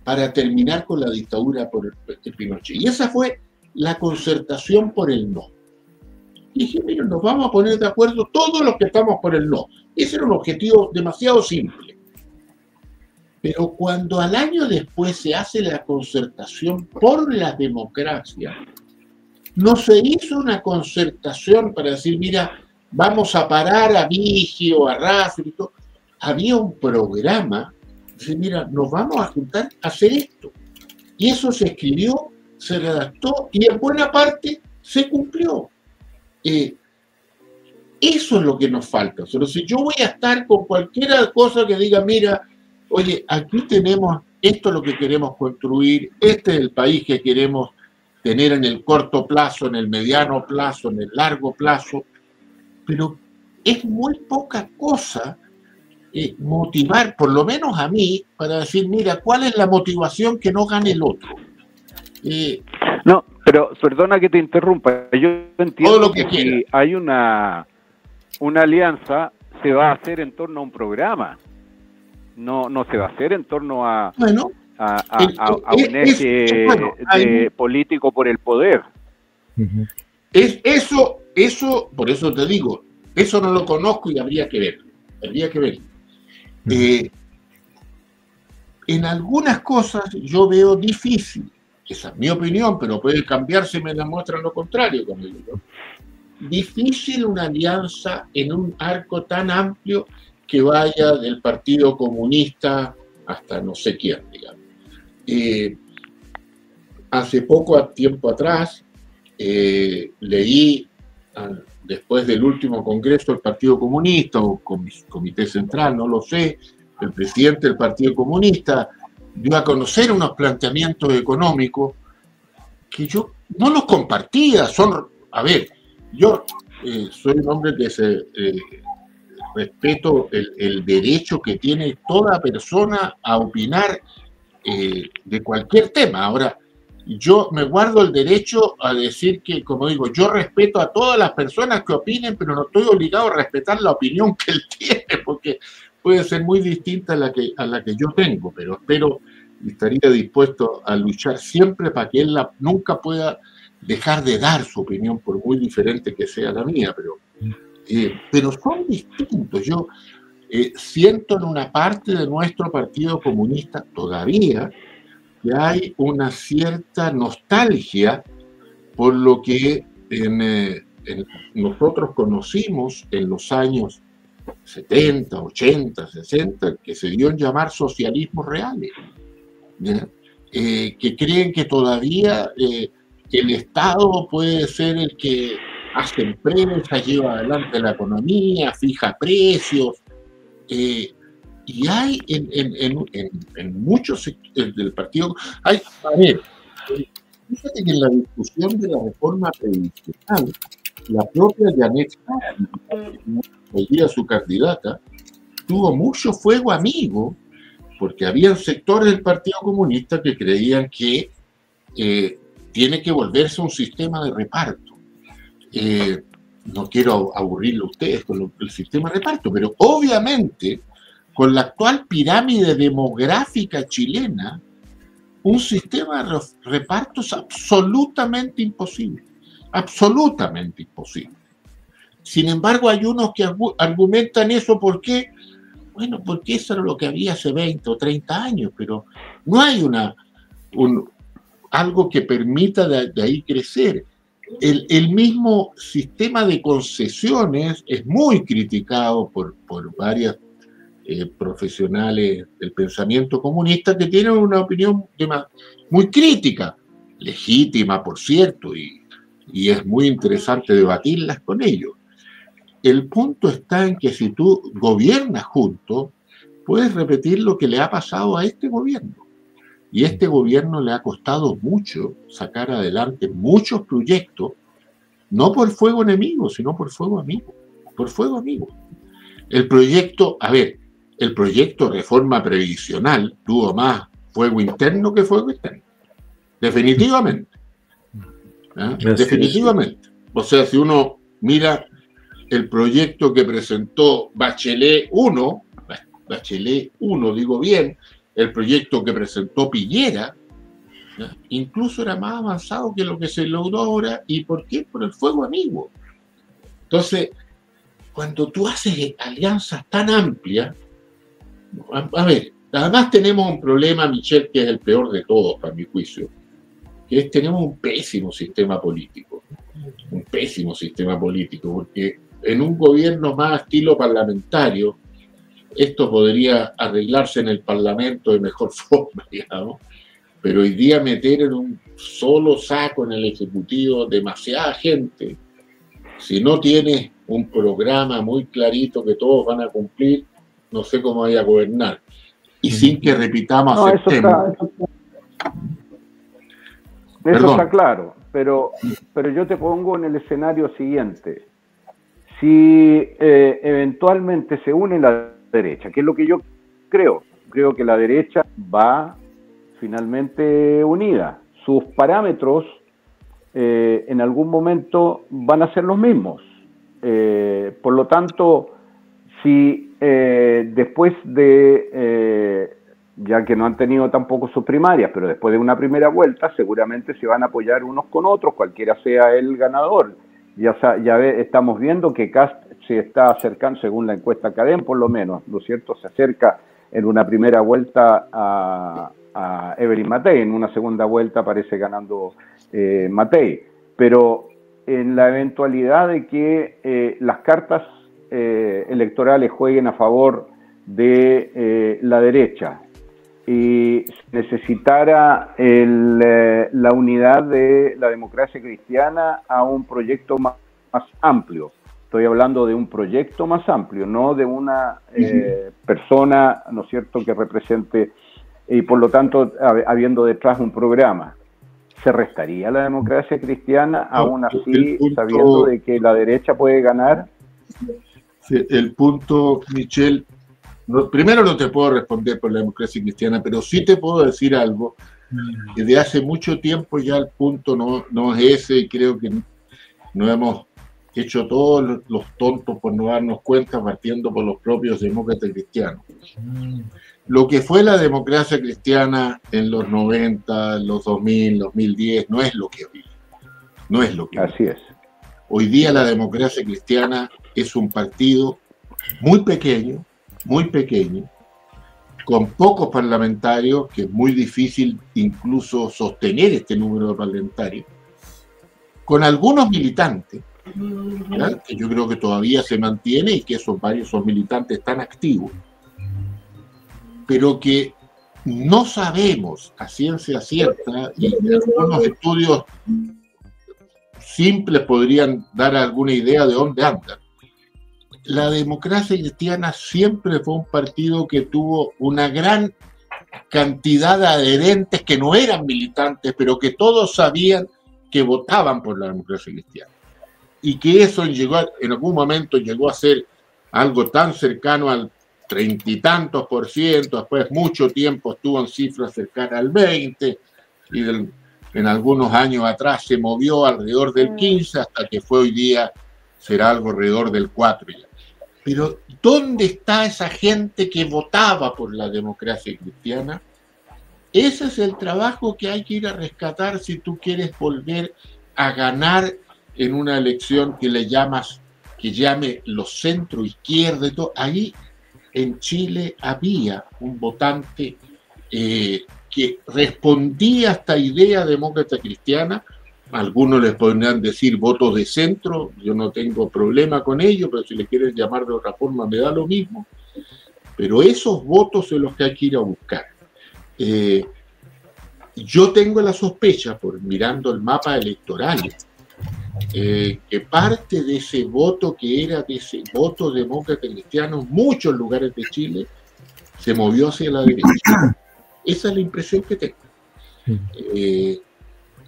para terminar con la dictadura por el Pinochet. Y esa fue la concertación por el no. Y dije, miren, nos vamos a poner de acuerdo todos los que estamos por el no. Ese era un objetivo demasiado simple. Pero cuando al año después se hace la concertación por la democracia, no se hizo una concertación para decir, mira, vamos a parar a Vigio, a Rafa y todo. Había un programa, decir, mira, nos vamos a juntar a hacer esto. Y eso se escribió, se redactó y en buena parte se cumplió. Eso es lo que nos falta. Pero si yo voy a estar con cualquier cosa que diga, mira, oye, aquí tenemos, esto es lo que queremos construir, este es el país que queremos tener en el corto plazo, en el mediano plazo, en el largo plazo, pero es muy poca cosa motivar, por lo menos a mí, para decir, mira, ¿cuál es la motivación que no gane el otro? No, pero perdona que te interrumpa, yo entiendo lo que si hay una alianza, se va a hacer en torno a un programa, no se va a hacer en torno a un eje político por el poder. Eso, por eso te digo, eso no lo conozco y habría que verlo. En algunas cosas yo veo difícil, esa es mi opinión, pero puede cambiarse, me la muestran lo contrario, como digo. Difícil una alianza en un arco tan amplio que vaya del Partido Comunista hasta no sé quién, digamos. Hace tiempo atrás, leí, después del último congreso del Partido Comunista, o Comité Central, no lo sé, el presidente del Partido Comunista dio a conocer unos planteamientos económicos que yo no los compartía. Yo soy un hombre que respeto el derecho que tiene toda persona a opinar de cualquier tema. Ahora, yo me guardo el derecho a decir que, como digo, yo respeto a todas las personas que opinen, pero no estoy obligado a respetar la opinión que él tiene, porque puede ser muy distinta a la que yo tengo, pero espero y estaría dispuesto a luchar siempre para que él nunca pueda dejar de dar su opinión, por muy diferente que sea la mía, pero son distintos. Yo siento en una parte de nuestro Partido Comunista todavía que hay una cierta nostalgia por lo que nosotros conocimos en los años 70, 80, 60, que se dio en llamar socialismos reales, que creen que todavía el Estado puede ser el que hace empresas, lleva adelante la economía, fija precios, y hay en muchos sectores del partido, fíjate que en la discusión de la reforma previsional, la propia Janet Kennedy, su candidata, tuvo mucho fuego amigo, porque había sectores del Partido Comunista que creían que tiene que volverse un sistema de reparto. No quiero aburrirlo a ustedes con el sistema de reparto, pero obviamente con la actual pirámide demográfica chilena, un sistema de reparto es absolutamente imposible. Absolutamente imposible. Sin embargo, hay unos que argumentan eso. ¿Por qué? Bueno, porque eso era lo que había hace 20 o 30 años, pero no hay algo que permita de ahí crecer. El mismo sistema de concesiones es muy criticado por varias profesionales del pensamiento comunista que tienen una opinión muy crítica, legítima, por cierto, y es muy interesante debatirlas con ellos. El punto está en que si tú gobiernas juntos, puedes repetir lo que le ha pasado a este gobierno. Y a este gobierno le ha costado mucho sacar adelante muchos proyectos, no por fuego enemigo, sino por fuego amigo. Por fuego amigo. El proyecto reforma previsional tuvo más fuego interno que fuego externo. Definitivamente. ¿Ah? Definitivamente. O sea, si uno mira el proyecto que presentó Bachelet 1, digo bien, el proyecto que presentó Piñera, ¿ya? Incluso era más avanzado que lo que se logró ahora. ¿Y por qué? Por el fuego amigo. Entonces, cuando tú haces alianzas tan amplias, a ver, además tenemos un problema, Michel, que es el peor de todos, para mi juicio, que es tenemos un pésimo sistema político, porque en un gobierno más estilo parlamentario, esto podría arreglarse en el Parlamento de mejor forma, digamos, pero hoy día meter en un solo saco en el Ejecutivo demasiada gente, si no tienes un programa muy clarito que todos van a cumplir, no sé cómo vaya a gobernar. Y sin que repitamos, no, aceptemos. Eso está claro, pero yo te pongo en el escenario siguiente. Si eventualmente se une la derecha, que es lo que yo creo que la derecha va finalmente unida. Sus parámetros en algún momento van a ser los mismos. Por lo tanto, si después de, ya que no han tenido tampoco sus primarias, pero después de una primera vuelta, seguramente se van a apoyar unos con otros, cualquiera sea el ganador. Estamos viendo que Kast se está acercando, según la encuesta Cadem, por lo menos, ¿no es cierto? Se acerca en una primera vuelta a Evelyn Matei, en una segunda vuelta aparece ganando Matei. Pero en la eventualidad de que las cartas electorales jueguen a favor de la derecha y necesitara la unidad de la democracia cristiana a un proyecto más amplio. Estoy hablando de un proyecto más amplio, no de una persona, ¿no es cierto?, que represente, y por lo tanto, habiendo detrás un programa. ¿Se restaría la democracia cristiana aún así, sabiendo de que la derecha puede ganar? Sí, el punto, Michel, primero no te puedo responder por la democracia cristiana, pero sí te puedo decir algo, que de hace mucho tiempo ya el punto no es ese, y creo que no hemos hecho todos los tontos por no darnos cuenta, partiendo por los propios demócratas cristianos. Lo que fue la democracia cristiana en los 90, los 2000, 2010, no es lo que hoy. No es lo que hoy. Así es. Hoy día la democracia cristiana es un partido muy pequeño, con pocos parlamentarios, que es muy difícil incluso sostener este número de parlamentarios, con algunos militantes, ¿verdad?, que yo creo que todavía se mantiene y que esos militantes están activos, pero que no sabemos a ciencia cierta, y algunos estudios simples podrían dar alguna idea de dónde andan. La democracia cristiana siempre fue un partido que tuvo una gran cantidad de adherentes que no eran militantes, pero que todos sabían que votaban por la democracia cristiana. Y que eso en algún momento llegó a ser algo tan cercano al 30 y tantos %, después mucho tiempo estuvo en cifras cercanas al 20%, y en algunos años atrás se movió alrededor del 15%, hasta que fue hoy día, será algo alrededor del 4% ya. Pero ¿dónde está esa gente que votaba por la democracia cristiana? Ese es el trabajo que hay que ir a rescatar si tú quieres volver a ganar en una elección que llame los centro izquierda y todo. Ahí en Chile había un votante que respondía a esta idea demócrata cristiana. Algunos les podrían decir votos de centro, yo no tengo problema con ello, pero si le quieren llamar de otra forma me da lo mismo. Pero esos votos son los que hay que ir a buscar. Yo tengo la sospecha, por mirando el mapa electoral, que parte de ese voto que era de ese voto demócrata cristiano en muchos lugares de Chile se movió hacia la derecha. Esa es la impresión que tengo.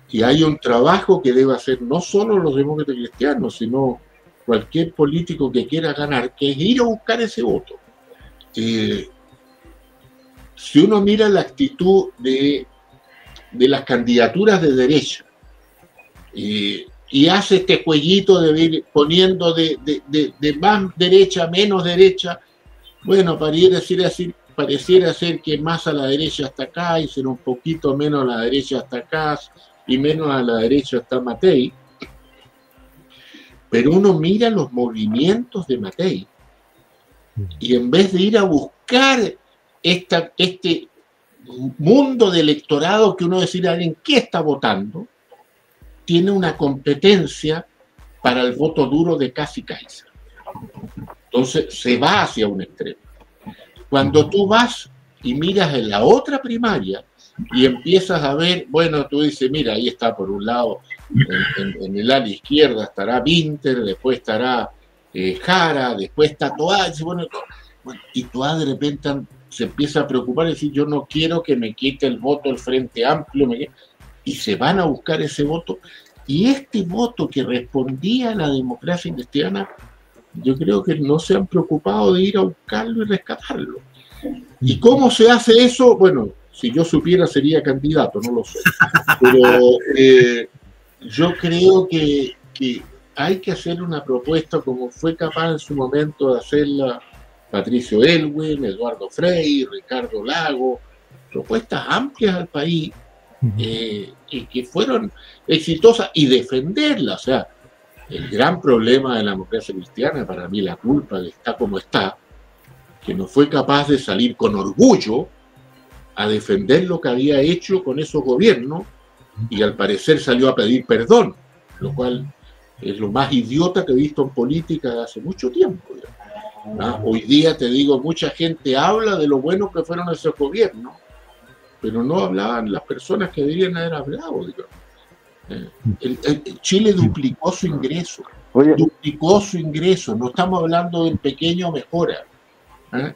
Y hay un trabajo que debe hacer no solo los demócratas cristianos, sino cualquier político que quiera ganar, que es ir a buscar ese voto. Si uno mira la actitud de las candidaturas de derecha y hace este jueguito de ir poniendo de más derecha, menos derecha, bueno, pareciera ser que más a la derecha hasta acá y ser un poquito menos a la derecha hasta acá y menos a la derecha hasta Matei. Pero uno mira los movimientos de Matei y en vez de ir a buscar este mundo de electorado que uno decide en qué está votando, tiene una competencia para el voto duro de Kast y Kaiser. Entonces se va hacia un extremo. Cuando tú vas y miras en la otra primaria y empiezas a ver, bueno, tú dices, mira, ahí está por un lado, en el ala izquierda estará Winter, después estará Jara, después está Toá, y Toá de repente se empieza a preocupar y decir, yo no quiero que me quite el voto el Frente Amplio, y se van a buscar ese voto. Y este voto que respondía a la democracia cristiana, yo creo que no se han preocupado de ir a buscarlo y rescatarlo. ¿Y cómo se hace eso? Bueno, si yo supiera sería candidato, no lo sé. Pero yo creo que hay que hacer una propuesta como fue capaz en su momento de hacerla Patricio Elwin, Eduardo Frei, Ricardo Lago, propuestas amplias al país y que fueron exitosas y defenderlas. O sea, el gran problema de la democracia cristiana, para mí la culpa de está como está, que no fue capaz de salir con orgullo a defender lo que había hecho con esos gobiernos y al parecer salió a pedir perdón, lo cual es lo más idiota que he visto en política hace mucho tiempo. Hoy día, te digo, mucha gente habla de lo bueno que fueron esos gobiernos, pero no hablaban las personas que deberían haber hablado. Chile duplicó su ingreso, no estamos hablando de pequeño mejora.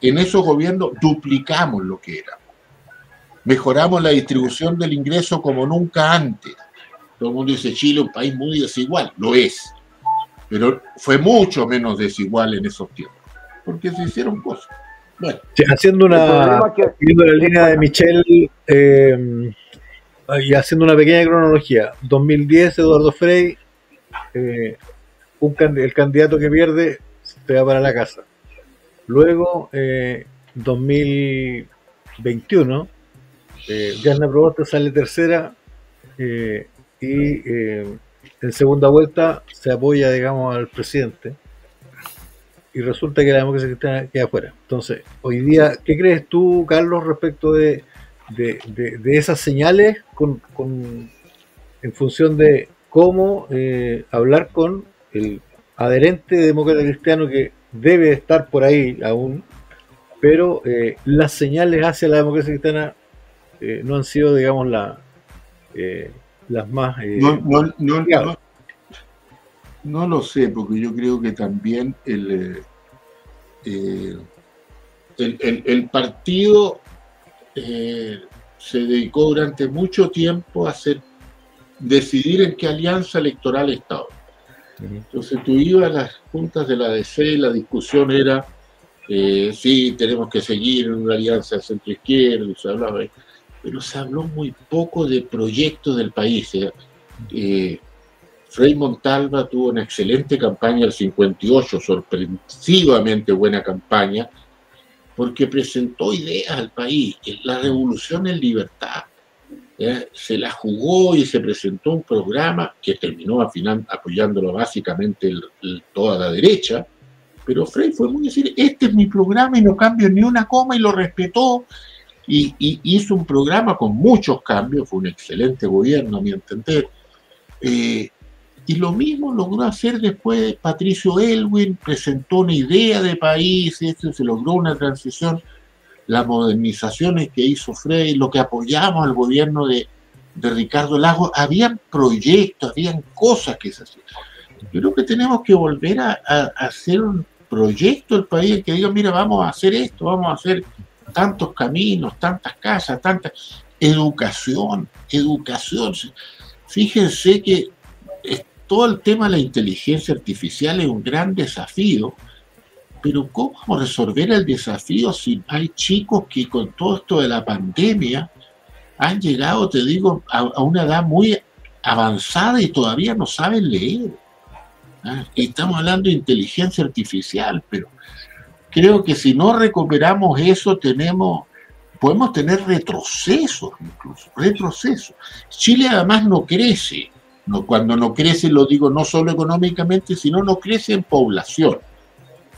En esos gobiernos duplicamos lo que era. Mejoramos la distribución del ingreso como nunca antes. Todo el mundo dice Chile es un país muy desigual, lo es, pero fue mucho menos desigual en esos tiempos, porque se hicieron cosas. Bueno, sí, siguiendo la línea de Michel y haciendo una pequeña cronología, 2010 Eduardo Frei, el candidato que pierde se va para la casa. Luego 2021 Diana Proboste sale tercera y en segunda vuelta se apoya, digamos, al presidente y resulta que la democracia cristiana queda afuera. Entonces, hoy día, ¿qué crees tú, Carlos, respecto de esas señales en función de cómo hablar con el adherente demócrata cristiano que debe estar por ahí aún, pero las señales hacia la democracia cristiana no han sido, digamos, las más... No lo sé, porque yo creo que también el partido se dedicó durante mucho tiempo a decidir en qué alianza electoral estaba. Entonces tú ibas a las juntas de la DC y la discusión era sí, tenemos que seguir en una alianza de centro-izquierda, se hablaba, pero se habló muy poco de proyectos del país. Frei Montalva tuvo una excelente campaña el 58, sorpresivamente buena campaña, porque presentó ideas al país. La revolución en libertad, se la jugó y se presentó un programa que terminó al final apoyándolo básicamente toda la derecha, Pero Frei fue muy decir, este es mi programa y no cambio ni una coma, y lo respetó, y hizo un programa con muchos cambios, fue un excelente gobierno a mi entender. Y lo mismo logró hacer después Patricio Aylwin, presentó una idea de país, se logró una transición, las modernizaciones que hizo Frei, lo que apoyamos al gobierno de Ricardo Lagos, habían proyectos, habían cosas que se hacían. Yo creo que tenemos que volver a hacer un proyecto del país que diga, mira, vamos a hacer esto, vamos a hacer tantos caminos, tantas casas, tanta educación. Fíjense que todo el tema de la inteligencia artificial es un gran desafío, pero ¿cómo vamos a resolver el desafío si hay chicos que con todo esto de la pandemia han llegado, te digo, a una edad muy avanzada y todavía no saben leer? Y estamos hablando de inteligencia artificial, pero creo que si no recuperamos eso podemos tener retrocesos incluso, retrocesos. Chile además no crece, cuando no crece lo digo no solo económicamente, sino no crece en población,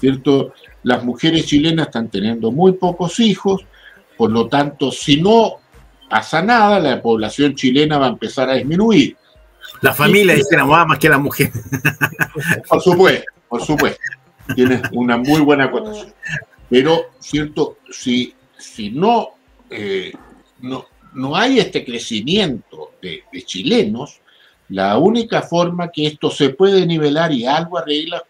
¿cierto? Las mujeres chilenas están teniendo muy pocos hijos, por lo tanto, si no pasa nada, la población chilena va a empezar a disminuir. La familia dice enamorada más que la mujer. Por supuesto. Tienes una muy buena acotación. Pero, ¿cierto? Si no hay este crecimiento de chilenos, la única forma que esto se puede nivelar y algo arregla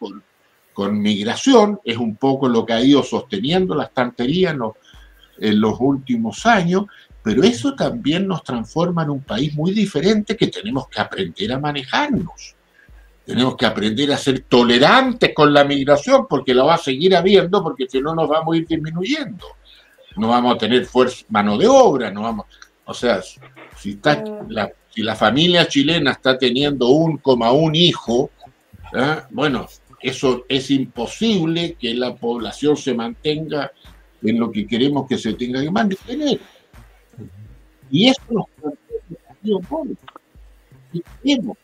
con migración, es un poco lo que ha ido sosteniendo la estantería en los últimos años, pero eso también nos transforma en un país muy diferente que tenemos que aprender a manejarnos. Tenemos que aprender a ser tolerantes con la migración, porque la va a seguir habiendo, porque si no nos vamos a ir disminuyendo. No vamos a tener mano de obra, o sea, si la familia chilena está teniendo 1,1 hijo, bueno, eso es imposible que la población se mantenga en lo que queremos que se tenga que mantener. Y eso nos plantea un desafío pobre. Y queremos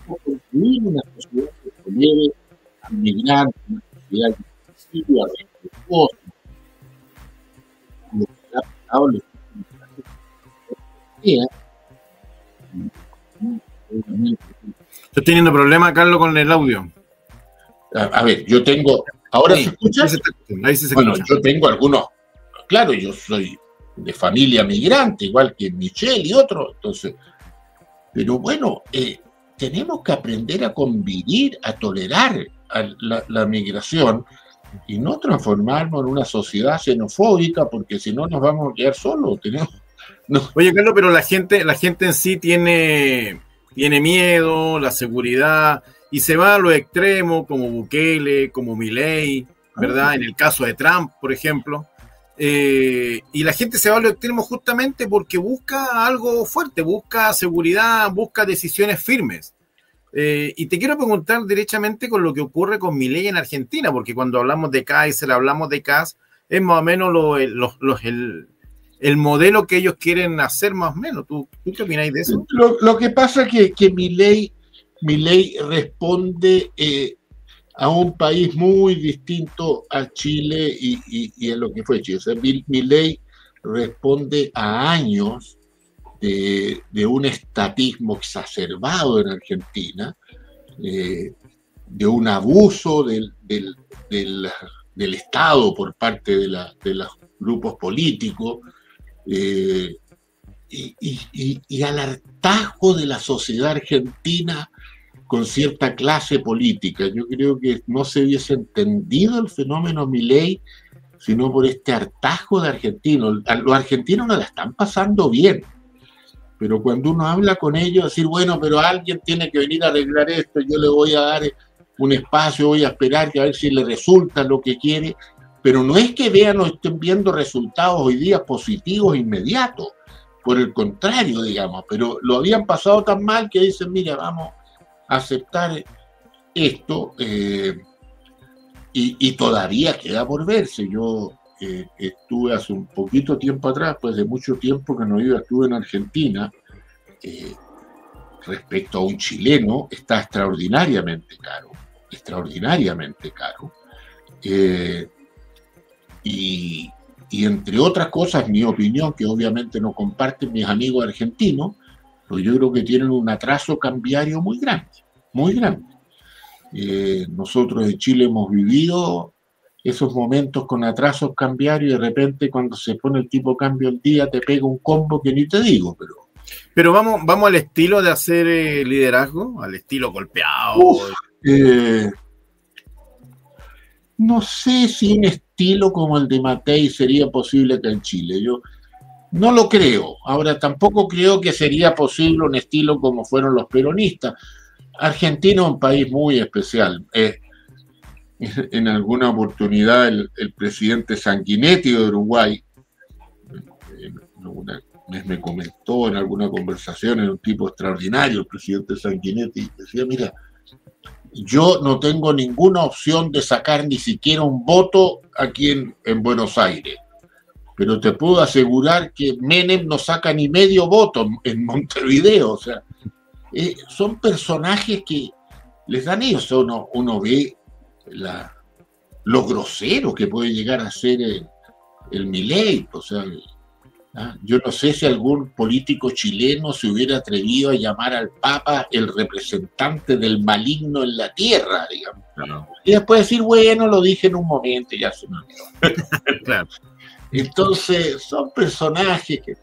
construir una sociedad que tolere a migrantes, una sociedad inclusiva, respetuosa. Lo que ha pasado en Estoy teniendo problemas, Carlos, con el audio. A ver, yo tengo... ¿Ahora se escucha? Ahí se bueno, escucha. Yo tengo algunos... Claro, yo soy de familia migrante, igual que Michelle y otros, entonces... Pero bueno, tenemos que aprender a convivir, a tolerar la migración y no transformarnos en una sociedad xenofóbica, porque si no nos vamos a quedar solos. Oye, Carlos, pero la gente en sí tiene miedo, la seguridad, y se va a los extremos, como Bukele, como Milei, ¿verdad? En el caso de Trump, por ejemplo. Y la gente se va a los extremos justamente porque busca algo fuerte, busca seguridad, busca decisiones firmes. Y te quiero preguntar derechamente con lo que ocurre con Milei en Argentina, porque cuando hablamos de Kaiser, hablamos de Kast, es más o menos el modelo que ellos quieren hacer más o menos. ¿Tú qué opináis de eso? Lo que pasa es que Milei responde a un país muy distinto a Chile y a lo que fue Chile. O sea, Milei responde a años de un estatismo exacerbado en Argentina, de un abuso del Estado por parte de los grupos políticos, y al hartazgo de la sociedad argentina con cierta clase política. Yo creo que no se hubiese entendido el fenómeno Milei sino por este hartazgo de argentinos. Los argentinos no la están pasando bien, pero cuando uno habla con ellos, decir, bueno, pero alguien tiene que venir a arreglar esto, yo le voy a dar un espacio, voy a esperar que a ver si le resulta lo que quiere, pero no es que vean o estén viendo resultados hoy día positivos inmediatos, por el contrario, digamos, pero lo habían pasado tan mal que dicen, mira, vamos a aceptar esto, y todavía queda por verse. Yo estuve hace un poquito tiempo atrás, pues de mucho tiempo que no iba, estuve en Argentina, respecto a un chileno, está extraordinariamente caro, Y entre otras cosas, mi opinión, que obviamente no comparten mis amigos argentinos, pues yo creo que tienen un atraso cambiario muy grande, muy grande. Nosotros en Chile hemos vivido esos momentos con atrasos cambiarios y de repente cuando se pone el tipo de cambio al día te pega un combo que ni te digo, Pero vamos al estilo de hacer liderazgo, al estilo golpeado. No sé si un estilo como el de Matei sería posible acá en Chile. Yo no lo creo. Ahora, tampoco creo que sería posible un estilo como fueron los peronistas. Argentina es un país muy especial. En alguna oportunidad el presidente Sanguinetti de Uruguay me comentó en alguna conversación, era un tipo extraordinario, el presidente Sanguinetti, decía, mira, yo no tengo ninguna opción de sacar ni siquiera un voto aquí en Buenos Aires, pero te puedo asegurar que Menem no saca ni medio voto en Montevideo. O sea, son personajes que les dan ellos. Uno ve lo grosero que puede llegar a ser el Milei. O sea, yo no sé si algún político chileno se hubiera atrevido a llamar al Papa el representante del maligno en la tierra, digamos. No. Y después decir, bueno, lo dije en un momento y ya se me olvidó. Claro. Entonces, son personajes que...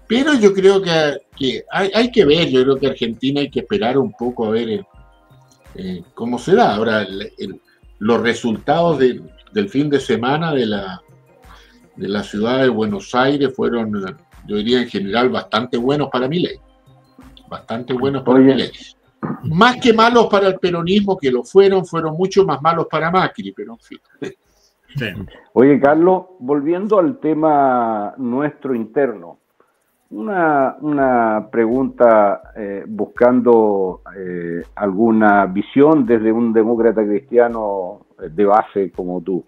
Pero yo creo que hay que ver, yo creo que Argentina hay que esperar un poco a ver cómo se da. Ahora, los resultados del fin de semana de la ciudad de Buenos Aires fueron, yo diría en general, bastante buenos para Milei. Bastante buenos para Milei. Más que malos para el peronismo, que lo fueron mucho más malos para Macri, pero en fin. Sí. Oye, Carlos, volviendo al tema nuestro interno, una pregunta buscando alguna visión desde un demócrata cristiano de base como tú.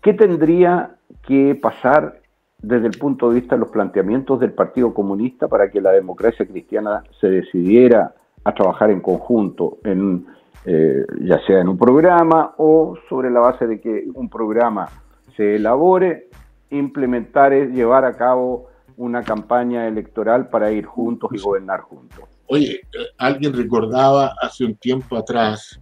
¿Qué tendría que pasar desde el punto de vista de los planteamientos del Partido Comunista para que la democracia cristiana se decidiera a trabajar en conjunto, ya sea en un programa o sobre la base de que un programa se elabore, implementar, llevar a cabo una campaña electoral para ir juntos y gobernar juntos? Oye, alguien recordaba hace un tiempo atrás,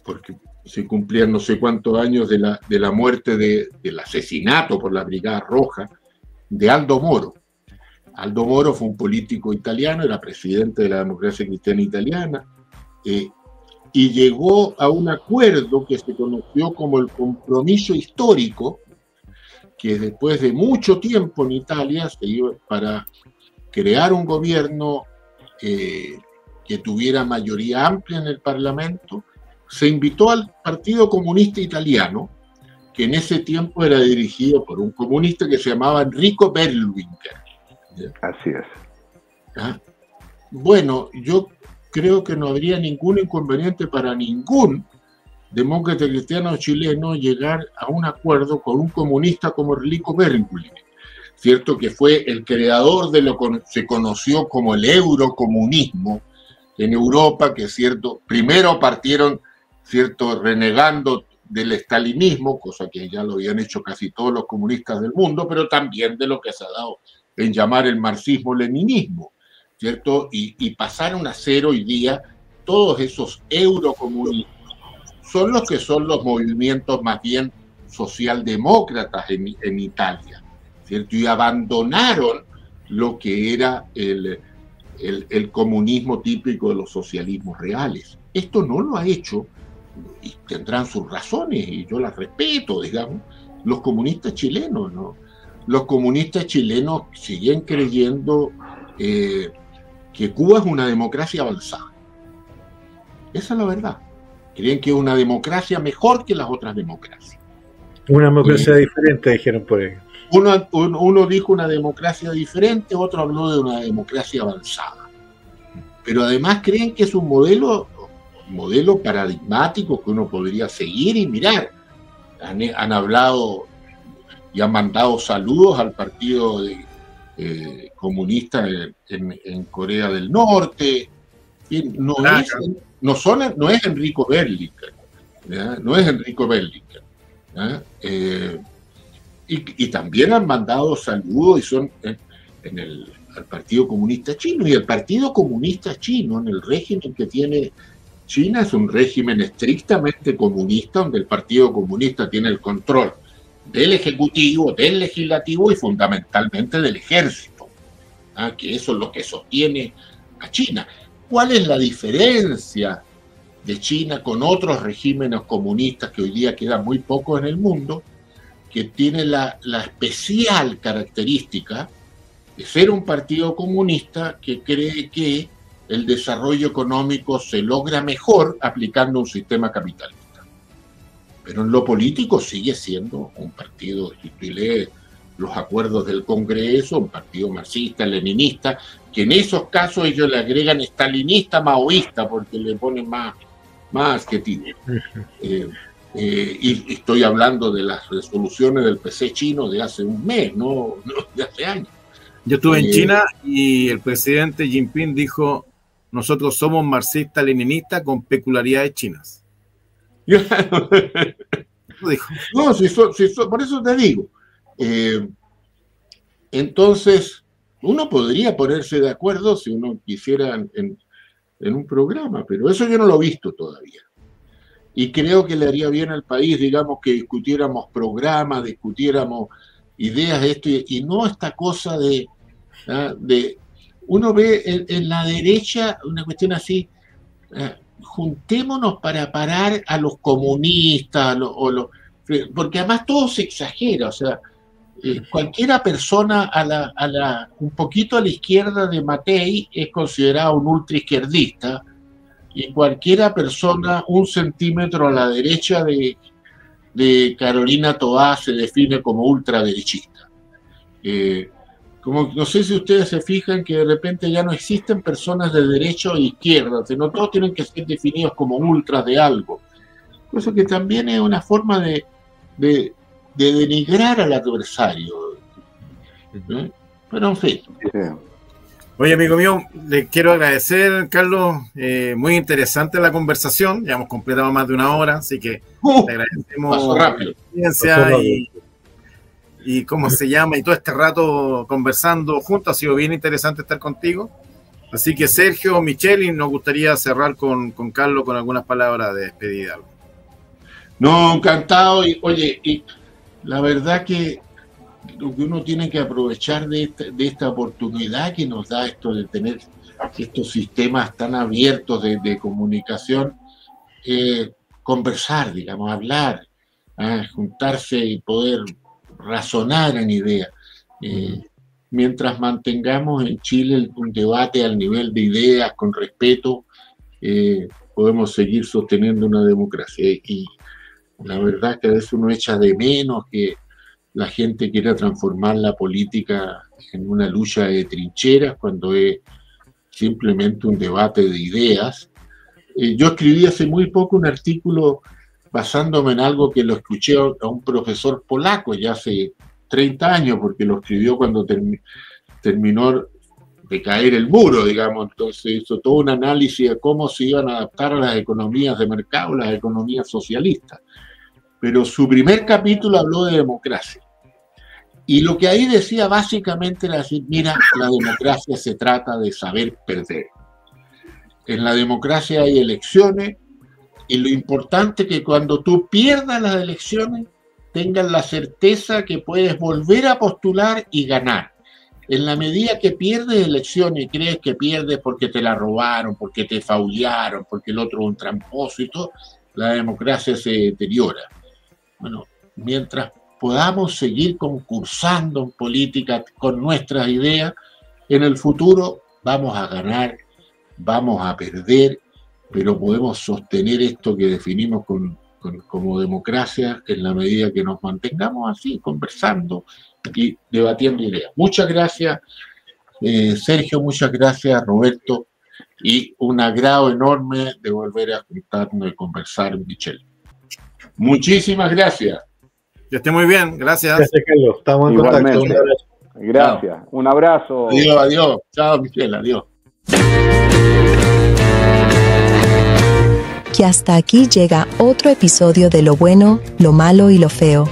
porque se cumplían no sé cuántos años de la muerte del asesinato por la Brigada Roja de Aldo Moro. Aldo Moro fue un político italiano, era presidente de la democracia cristiana italiana, y llegó a un acuerdo que se conoció como el compromiso histórico, que después de mucho tiempo en Italia se iba para crear un gobierno que tuviera mayoría amplia en el Parlamento. Se invitó al Partido Comunista Italiano, que en ese tiempo era dirigido por un comunista que se llamaba Enrico Berlinguer. Así es. Bueno, yo creo que no habría ningún inconveniente para ningún demócrata cristiano chileno llegar a un acuerdo con un comunista como Enrico Berlinguer, cierto, que fue el creador de lo que se conoció como el eurocomunismo en Europa, que cierto, primero partieron, cierto, renegando del estalinismo, cosa que ya lo habían hecho casi todos los comunistas del mundo, pero también de lo que se ha dado en llamar el marxismo-leninismo, ¿cierto? Y pasaron a ser hoy día todos esos eurocomunistas, son los que son los movimientos más bien socialdemócratas en Italia, ¿cierto? Y abandonaron lo que era el comunismo típico de los socialismos reales. Esto no lo ha hecho, y tendrán sus razones, y yo las respeto, digamos, los comunistas chilenos, ¿no? Los comunistas chilenos siguen creyendo que Cuba es una democracia avanzada. Esa es la verdad. Creen que es una democracia mejor que las otras democracias. Una democracia diferente, dijeron por ahí. Uno dijo una democracia diferente, otro habló de una democracia avanzada. Pero además creen que es un modelo paradigmático que uno podría seguir y mirar. Han hablado y han mandado saludos al partido comunista en Corea del Norte. No es Enrico Berlinguer. ¿ya? No es Enrico Berlinguer. Y también han mandado saludos y son al Partido Comunista Chino. Y el Partido Comunista Chino, en el régimen que tiene China, es un régimen estrictamente comunista, donde el Partido Comunista tiene el control del Ejecutivo, del Legislativo y fundamentalmente del Ejército, que eso es lo que sostiene a China. ¿Cuál es la diferencia de China con otros regímenes comunistas que hoy día quedan muy pocos en el mundo, que tiene la especial característica de ser un partido comunista que cree que el desarrollo económico se logra mejor aplicando un sistema capitalista? Pero en lo político sigue siendo un partido, si usted lee los acuerdos del Congreso, un partido marxista, leninista, que en esos casos ellos le agregan stalinista, maoísta, porque le ponen más adjetivo. Y estoy hablando de las resoluciones del PC chino de hace un mes, no de hace años. Yo estuve en China y el presidente Jinping dijo: nosotros somos marxistas-leninistas con peculiaridades chinas. Lo dijo. No, por eso te digo. Entonces, uno podría ponerse de acuerdo si uno quisiera en un programa, pero eso yo no lo he visto todavía. Y creo que le haría bien al país, digamos, que discutiéramos programas, discutiéramos ideas de esto, y no esta cosa de uno ve en la derecha una cuestión así, juntémonos para parar a los comunistas, porque además todo se exagera, o sea, cualquiera persona un poquito a la izquierda de Matei es considerado un ultraizquierdista, y cualquiera persona un centímetro a la derecha de Carolina Toá se define como ultraderechista. Como, no sé si ustedes se fijan que de repente ya no existen personas de derecha o izquierda, sino todos tienen que ser definidos como ultras de algo. Eso que también es una forma de denigrar al adversario. Pero en fin. Oye, amigo mío, le quiero agradecer, Carlos, muy interesante la conversación, ya hemos completado más de una hora, así que le agradecemos la experiencia y cómo se llama, y todo este rato conversando juntos, ha sido bien interesante estar contigo. Así que Sergio, Michelle, y nos gustaría cerrar con Carlos con algunas palabras de despedida. No, encantado, y oye, y la verdad que lo que uno tiene que aprovechar de esta oportunidad que nos da esto de tener estos sistemas tan abiertos de comunicación, conversar, digamos, hablar, juntarse y poder razonar en ideas. Mientras mantengamos en Chile un debate al nivel de ideas, con respeto, podemos seguir sosteniendo una democracia. Y la verdad que a veces uno echa de menos que la gente quiera transformar la política en una lucha de trincheras cuando es simplemente un debate de ideas. Yo escribí hace muy poco un artículo basándome en algo que lo escuché a un profesor polaco ya hace 30 años, porque lo escribió cuando terminó de caer el muro, digamos. Entonces hizo todo un análisis de cómo se iban a adaptar a las economías de mercado, las economías socialistas. Pero su primer capítulo habló de democracia. Y lo que ahí decía básicamente era decir, mira, la democracia se trata de saber perder. En la democracia hay elecciones, y lo importante es que cuando tú pierdas las elecciones, tengas la certeza que puedes volver a postular y ganar. En la medida que pierdes elecciones y crees que pierdes porque te la robaron, porque te faulearon, porque el otro es un tramposo y todo, la democracia se deteriora. Bueno, mientras podamos seguir concursando en política con nuestras ideas, en el futuro vamos a ganar, vamos a perder, pero podemos sostener esto que definimos como democracia en la medida que nos mantengamos así, conversando y debatiendo ideas. Muchas gracias, Sergio, muchas gracias, Roberto, y un agrado enorme de volver a juntarnos y conversar, Michelle. Muchísimas gracias. Que esté muy bien, gracias. Gracias, Carlos. Estamos en contacto. Un abrazo. Gracias. Chao. Un abrazo. Adiós, adiós. Chao, Michelle, adiós. que hasta aquí llega otro episodio de Lo Bueno, Lo Malo y Lo Feo.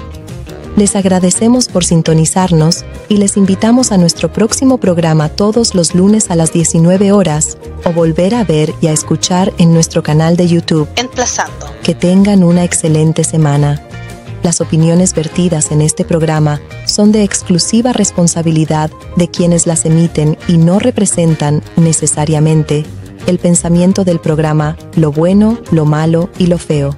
Les agradecemos por sintonizarnos y les invitamos a nuestro próximo programa todos los lunes a las 19 horas o volver a ver y a escuchar en nuestro canal de YouTube. Emplazando. Que tengan una excelente semana. Las opiniones vertidas en este programa son de exclusiva responsabilidad de quienes las emiten y no representan, necesariamente, el pensamiento del programa Lo Bueno, Lo Malo y Lo Feo.